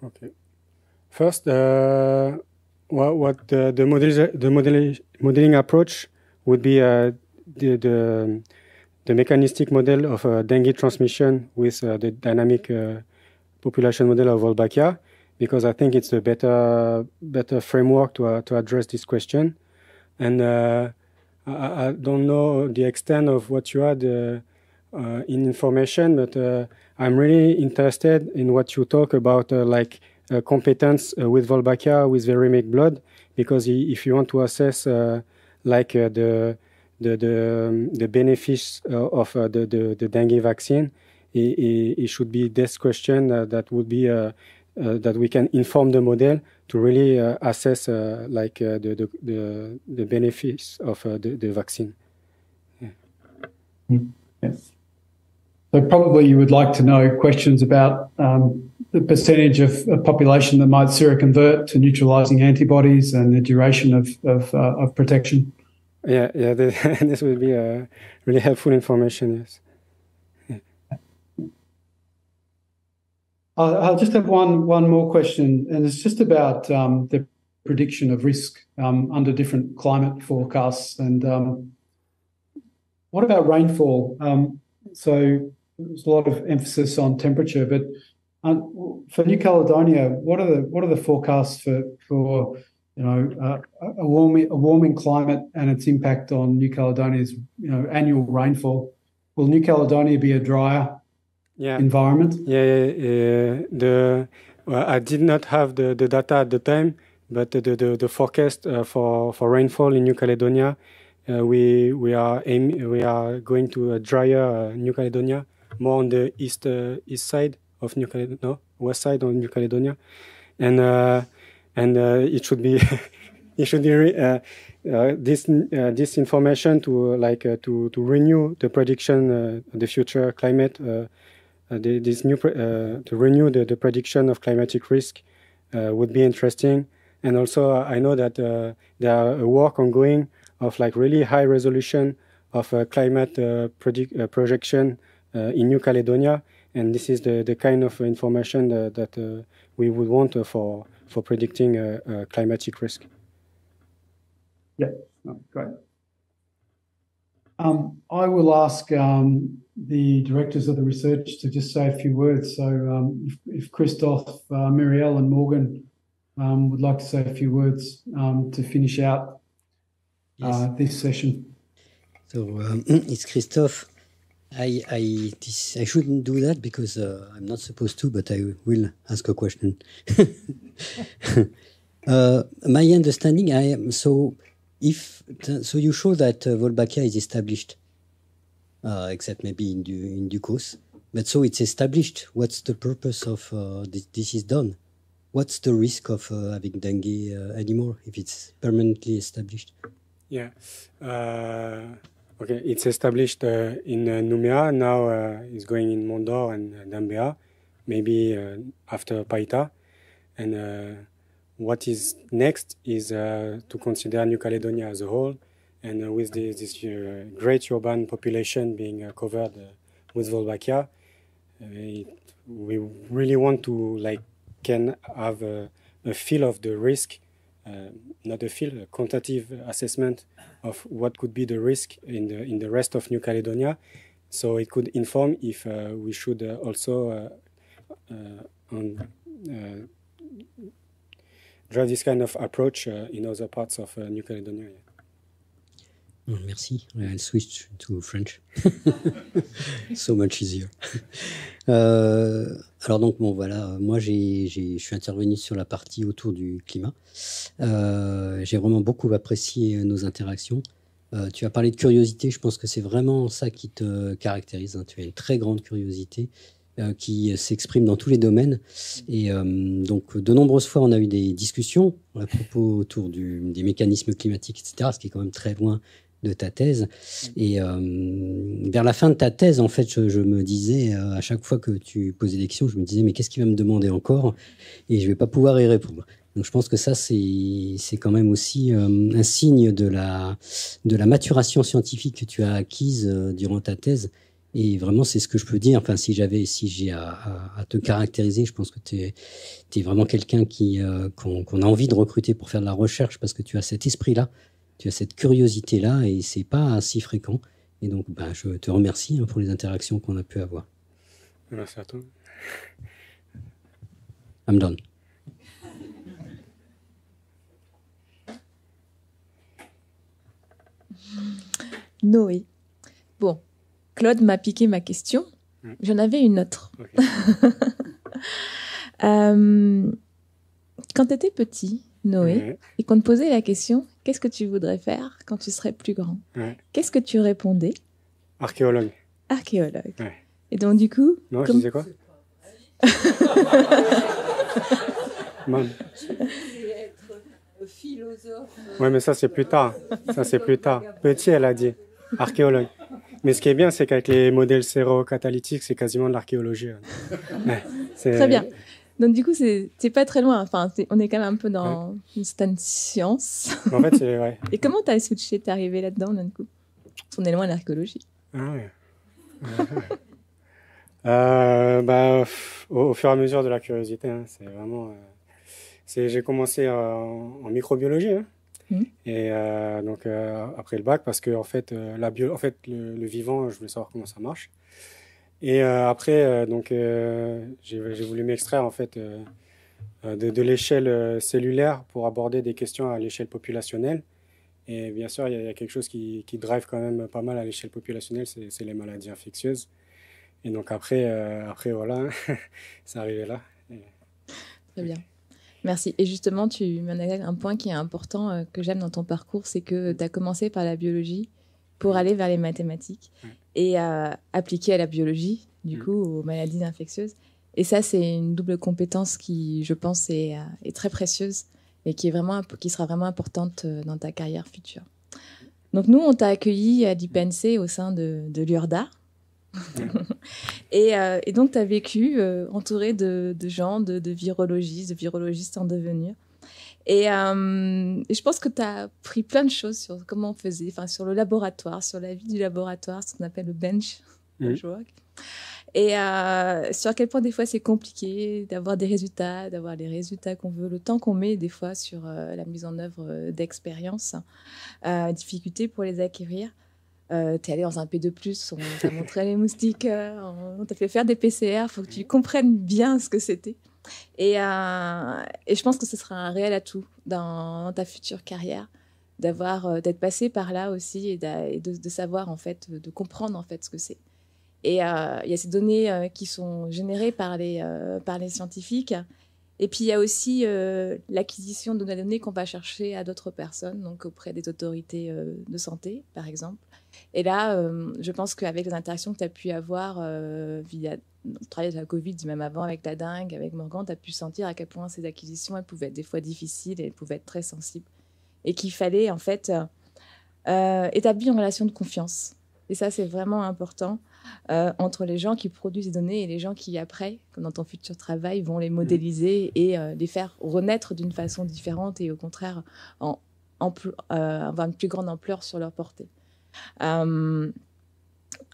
Okay. First, what the modeling approach would be the mechanistic model of dengue transmission with the dynamic population model of Wolbachia, because I think it's a better framework to address this question. And I don't know the extent of what you had in information, but I'm really interested in what you talk about, like competence with Wolbachia with veremic blood, because if you want to assess like the benefits of the dengue vaccine, it should be this question that would be that we can inform the model to really assess like the benefits of the vaccine. Yeah. Yes. So probably you would like to know questions about the percentage of a population that might seroconvert to neutralizing antibodies and the duration of protection. Yeah, this will be really helpful information. Yes. I'll just have one more question, and it's just about the prediction of risk under different climate forecasts. And what about rainfall? So there's a lot of emphasis on temperature, but for New Caledonia, what are the forecasts for a warming climate and its impact on New Caledonia's annual rainfall? Will New Caledonia be a drier environment? I did not have the data at the time, but the forecast for rainfall in New Caledonia, we are going to a drier New Caledonia, more on the east side of New Caledonia, west side of New Caledonia, and it should be this information to renew the prediction the future climate. To renew the prediction of climatic risk would be interesting. And also I know that there are work ongoing of like really high resolution of climate projection in New Caledonia, and this is the kind of information that we would want for predicting climatic risk. Yeah, great. I will ask the directors of the research to just say a few words. So if Christophe, Muriel and Morgan would like to say a few words to finish out this session. So it's Christophe. I shouldn't do that because I'm not supposed to, but I will ask a question. My understanding, so you show that Wolbachia is established, except maybe in due course. But so it's established. What's the purpose of this is done? What's the risk of having dengue anymore if it's permanently established? Yeah. Okay, it's established in Nouméa. Now it's going in Mondor and Dambéa, maybe after Païta. And what is next is to consider New Caledonia as a whole. And with this great urban population being covered with Wolbachia, we really want to can have a feel of the risk, not a feel, a quantitative assessment of what could be the risk in the rest of New Caledonia. So it could inform if we should also drive this kind of approach in other parts of New Caledonia. Oh, merci. I'll switch to French. So much easier. Alors donc bon voilà, moi je suis intervenu sur la partie autour du climat. J'ai vraiment beaucoup apprécié nos interactions. Tu as parlé de curiosité, je pense que c'est vraiment ça qui te caractérise. Hein. Tu as une très grande curiosité qui s'exprime dans tous les domaines. Et donc de nombreuses fois on a eu des discussions à propos autour des mécanismes climatiques, etc., ce qui est quand même très loin de ta thèse. Et vers la fin de ta thèse, en fait, je me disais, à chaque fois que tu posais des questions, je me disais, mais qu'est-ce qu'il va me demander encore? Et je ne vais pas pouvoir y répondre. Donc, je pense que ça, c'est quand même aussi un signe de la maturation scientifique que tu as acquise durant ta thèse. Et vraiment, c'est ce que je peux dire. Enfin, si j'ai à te caractériser, je pense que tu es vraiment quelqu'un qu'on a envie de recruter pour faire de la recherche parce que tu as cet esprit-là, tu as cette curiosité-là et c'est pas si fréquent. Et donc, je te remercie pour les interactions qu'on a pu avoir. Merci à toi. I'm done. Noé. Bon, Claude m'a piqué ma question. J'en avais une autre. Okay. Quand tu étais petit, Noé, et qu'on te posait la question, qu'est-ce que tu voudrais faire quand tu serais plus grand? Qu'est-ce que tu répondais? Archéologue. Archéologue. Et donc, du coup... Non, je disais quoi? Philosophe. Ouais, mais ça, c'est plus tard. Ça, c'est plus tard. Petit, elle a dit. Archéologue. Mais ce qui est bien, c'est qu'avec les modèles sérocatalytiques, c'est quasiment de l'archéologie. Ouais, très bien. Donc, du coup, c'est pas très loin. Enfin, on est quand même un peu dans une certaine science. En fait, c'est... Ouais. Et comment t'as switché? T'es arrivé là-dedans, d'un coup? On est loin de l'archéologie. Ah ouais. Au fur et à mesure de la curiosité, hein, c'est vraiment... J'ai commencé en microbiologie, hein. Et donc après le bac, parce que en fait, le vivant, je voulais savoir comment ça marche. Et après, j'ai voulu m'extraire en fait de l'échelle cellulaire pour aborder des questions à l'échelle populationnelle. Et bien sûr, il y a quelque chose qui drive quand même pas mal à l'échelle populationnelle, c'est les maladies infectieuses. Et donc après voilà, c'est arrivé là. Très bien. Merci. Et justement, tu m'en as un point qui est important que j'aime dans ton parcours, c'est que tu as commencé par la biologie pour aller vers les mathématiques et appliquer à la biologie, du coup, aux maladies infectieuses. Et ça, c'est une double compétence qui, je pense, est très précieuse et qui sera vraiment importante dans ta carrière future. Donc, nous, on t'a accueilli à l'IPNC au sein de l'URDA. Et donc, tu as vécu entouré de gens, de virologistes en devenir. Et je pense que tu as appris plein de choses sur comment on faisait, sur le laboratoire, sur la vie du laboratoire, ce qu'on appelle le bench. Et sur à quel point des fois c'est compliqué d'avoir des résultats, d'avoir les résultats qu'on veut, le temps qu'on met des fois sur la mise en œuvre d'expériences, difficulté pour les acquérir. T'es allé dans un P2+, on t'a montré les moustiques, on t'a fait faire des PCR, il faut que tu comprennes bien ce que c'était. Et je pense que ce sera un réel atout dans ta future carrière, d'être passé par là aussi et de savoir, en fait, de comprendre en fait ce que c'est. Et il y a ces données qui sont générées par les scientifiques. Et puis, il y a aussi l'acquisition de données qu'on va chercher à d'autres personnes, donc auprès des autorités de santé, par exemple. Et là, je pense qu'avec les interactions que tu as pu avoir via le travail de la Covid, même avant avec la dengue, avec Morgan, tu as pu sentir à quel point ces acquisitions, elles pouvaient être des fois difficiles et elles pouvaient être très sensibles. Et qu'il fallait, en fait, établir une relation de confiance. Et ça, c'est vraiment important entre les gens qui produisent les données et les gens qui, après, comme dans ton futur travail, vont les modéliser et les faire renaître d'une façon différente et au contraire avoir une plus grande ampleur sur leur portée.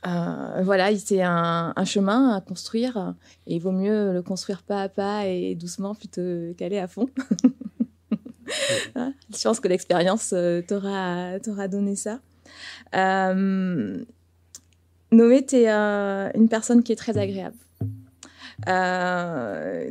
Voilà, c'est un chemin à construire et il vaut mieux le construire pas à pas et doucement plutôt qu'aller à fond. Je pense que l'expérience t'aura donné ça. Noé, tu es une personne qui est très agréable,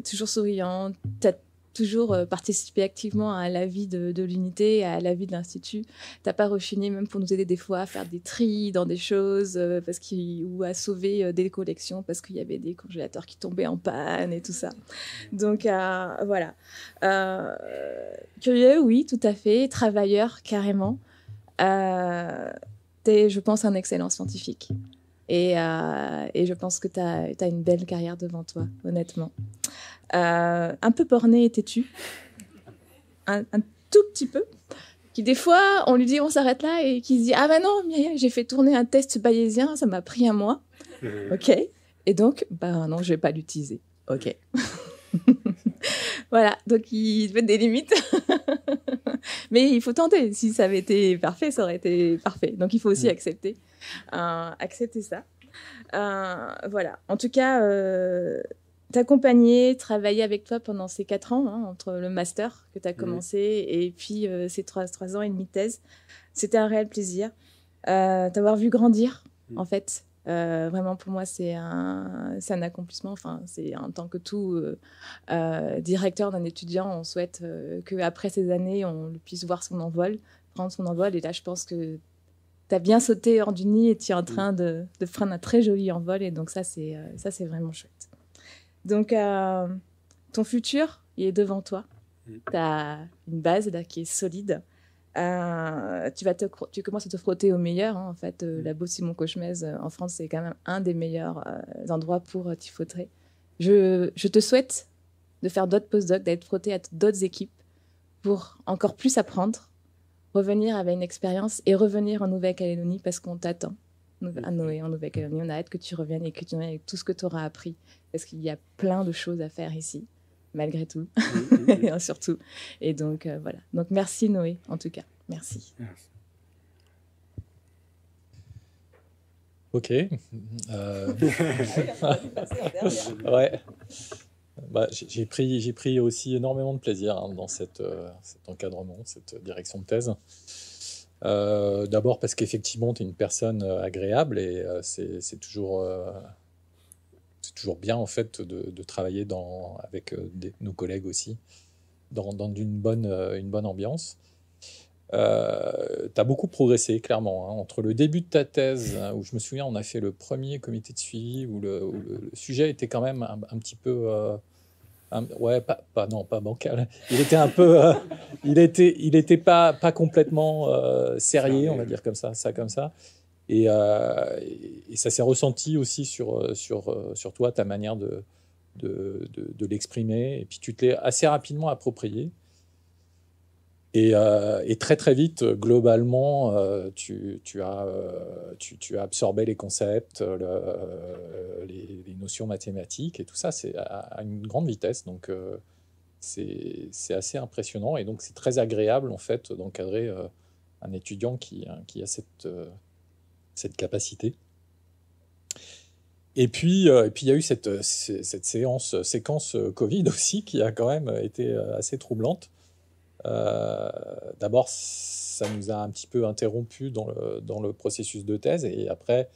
toujours souriante, tu as toujours participé activement à la vie de l'unité, à la vie de l'Institut. Tu n'as pas rechigné même pour nous aider des fois à faire des tris dans des choses ou à sauver des collections parce qu'il y avait des congélateurs qui tombaient en panne et tout ça. Donc voilà. Curieux, oui, tout à fait. Travailleur, carrément. Tu es, je pense, un excellent scientifique. Et je pense que tu as une belle carrière devant toi, honnêtement. Un peu borné et têtu, un tout petit peu, qui des fois, on lui dit on s'arrête là et qui se dit ah ben non, Myriam, j'ai fait tourner un test bayésien, ça m'a pris 1 mois. Ok. Et donc, ben non, je vais pas l'utiliser. Ok. Voilà, donc il met des limites. Mais il faut tenter. Si ça avait été parfait, ça aurait été parfait. Donc il faut aussi accepter ça. Voilà. En tout cas, t'accompagner, travailler avec toi pendant ces 4 ans, hein, entre le master que tu as commencé et puis ces 3 ans et demi de thèse. C'était un réel plaisir. T'avoir vu grandir, en fait. Vraiment, pour moi, c'est un accomplissement. Enfin, c'est en tant que tout directeur d'un étudiant, on souhaite qu'après ces années, on puisse voir son envol, prendre son envol. Et là, je pense que tu as bien sauté hors du nid et tu es en train de prendre un très joli envol. Et donc, ça, c'est vraiment chouette. Donc, ton futur, il est devant toi. Tu as une base là, qui est solide. Tu commences à te frotter au meilleur. Hein, en fait, la Bourse Simon Cauchemez en France, c'est quand même un des meilleurs endroits pour t'y frotter. Je te souhaite de faire d'autres postdocs, d'être frotté à d'autres équipes pour encore plus apprendre, revenir avec une expérience et revenir en Nouvelle-Calédonie parce qu'on t'attend. À Noé, en Nouvelle-Calédonie, on a hâte que tu reviennes et que tu reviennes avec tout ce que tu auras appris parce qu'il y a plein de choses à faire ici. Malgré tout, surtout. Et donc, voilà. Donc, merci Noé, en tout cas. Merci. Ok. Ouais. Bah, j'ai pris aussi énormément de plaisir hein, dans cet encadrement, cette direction de thèse. D'abord parce qu'effectivement, tu es une personne agréable et c'est toujours bien en fait de travailler avec nos collègues aussi dans une bonne ambiance. Tu as beaucoup progressé clairement hein, entre le début de ta thèse où je me souviens on a fait le premier comité de suivi où le sujet était quand même un petit peu ouais pas bancal, il était un peu il était pas complètement sérieux on va dire comme ça et ça s'est ressenti aussi sur toi, ta manière de l'exprimer. Et puis, tu te l'es assez rapidement approprié. Et très, très vite, globalement, tu as absorbé les concepts, les notions mathématiques et tout ça, c'est à une grande vitesse. Donc, c'est assez impressionnant. Et donc, c'est très agréable, en fait, d'encadrer un étudiant qui a cette capacité. Et puis, il y a eu cette séquence Covid aussi qui a quand même été assez troublante. D'abord, ça nous a un petit peu interrompu dans le processus de thèse et après,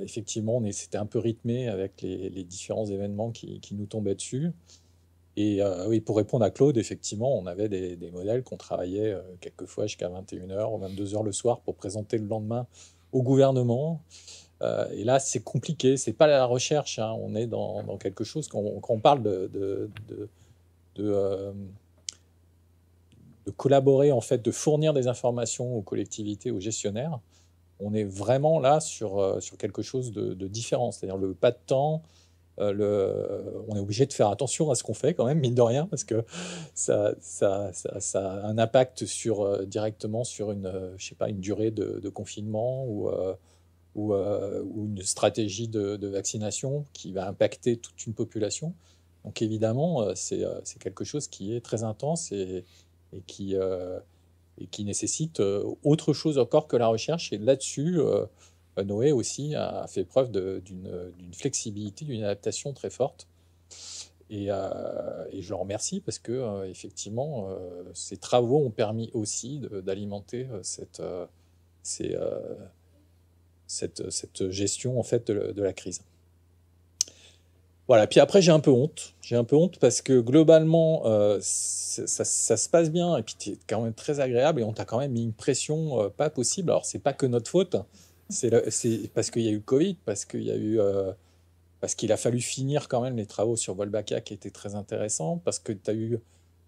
effectivement, c'était un peu rythmé avec les différents événements qui nous tombaient dessus. Et oui, pour répondre à Claude, effectivement, on avait des modèles qu'on travaillait quelquefois jusqu'à 21h ou 22h le soir pour présenter le lendemain au gouvernement. Et là, c'est compliqué. C'est pas la recherche. Hein. On est dans quelque chose. Quand on parle de collaborer, en fait, de fournir des informations aux collectivités, aux gestionnaires, on est vraiment là sur quelque chose de différent. C'est-à-dire le pas de temps. On est obligé de faire attention à ce qu'on fait quand même, mine de rien, parce que ça a un impact directement sur une durée de confinement ou une stratégie de vaccination qui va impacter toute une population. Donc évidemment, c'est quelque chose qui est très intense et qui nécessite autre chose encore que la recherche. Et là-dessus, Noé aussi a fait preuve d'une flexibilité, d'une adaptation très forte. Et je le remercie parce que effectivement, ces travaux ont permis aussi d'alimenter cette gestion en fait de la crise. Voilà. Puis après, j'ai un peu honte. Parce que globalement, ça se passe bien et puis tu es quand même très agréable et on t'a quand même mis une pression pas possible. Alors c'est pas que notre faute. C'est parce qu'il y a eu Covid, parce qu'il a fallu finir quand même les travaux sur Wolbachia qui étaient très intéressants, parce que tu as eu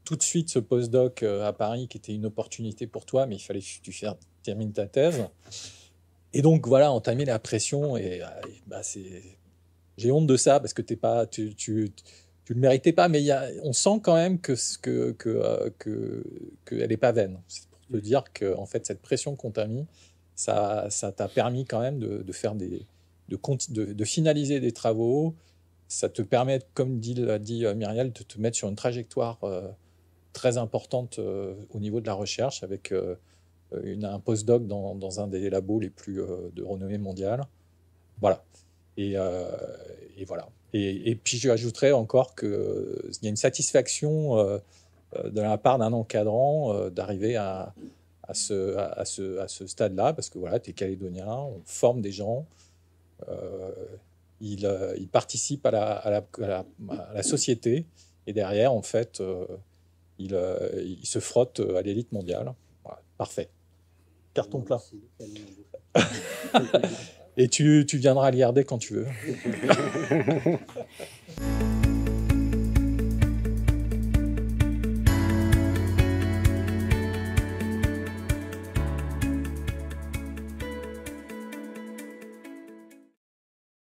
tout de suite ce postdoc à Paris qui était une opportunité pour toi, mais il fallait que tu termines ta thèse. Et donc voilà, on t'a mis la pression et j'ai honte de ça parce que tu le méritais pas, mais on sent quand même qu'elle n'est pas vaine. te dire que en fait, cette pression qu'on t'a mis, ça t'a permis quand même de faire de finaliser des travaux. Ça te permet, comme l'a dit Myriel, de te mettre sur une trajectoire très importante au niveau de la recherche avec un postdoc dans un des labos les plus de renommée mondiale. Voilà. Et voilà. Et puis je ajouterais encore qu'il y a une satisfaction de la part d'un encadrant d'arriver à ce stade-là, parce que voilà, tu es calédonien, on forme des gens, ils participent à la société, et derrière, en fait, ils se frottent à l'élite mondiale. Voilà, parfait. Carton plein. Et tu viendras à l'IRD quand tu veux.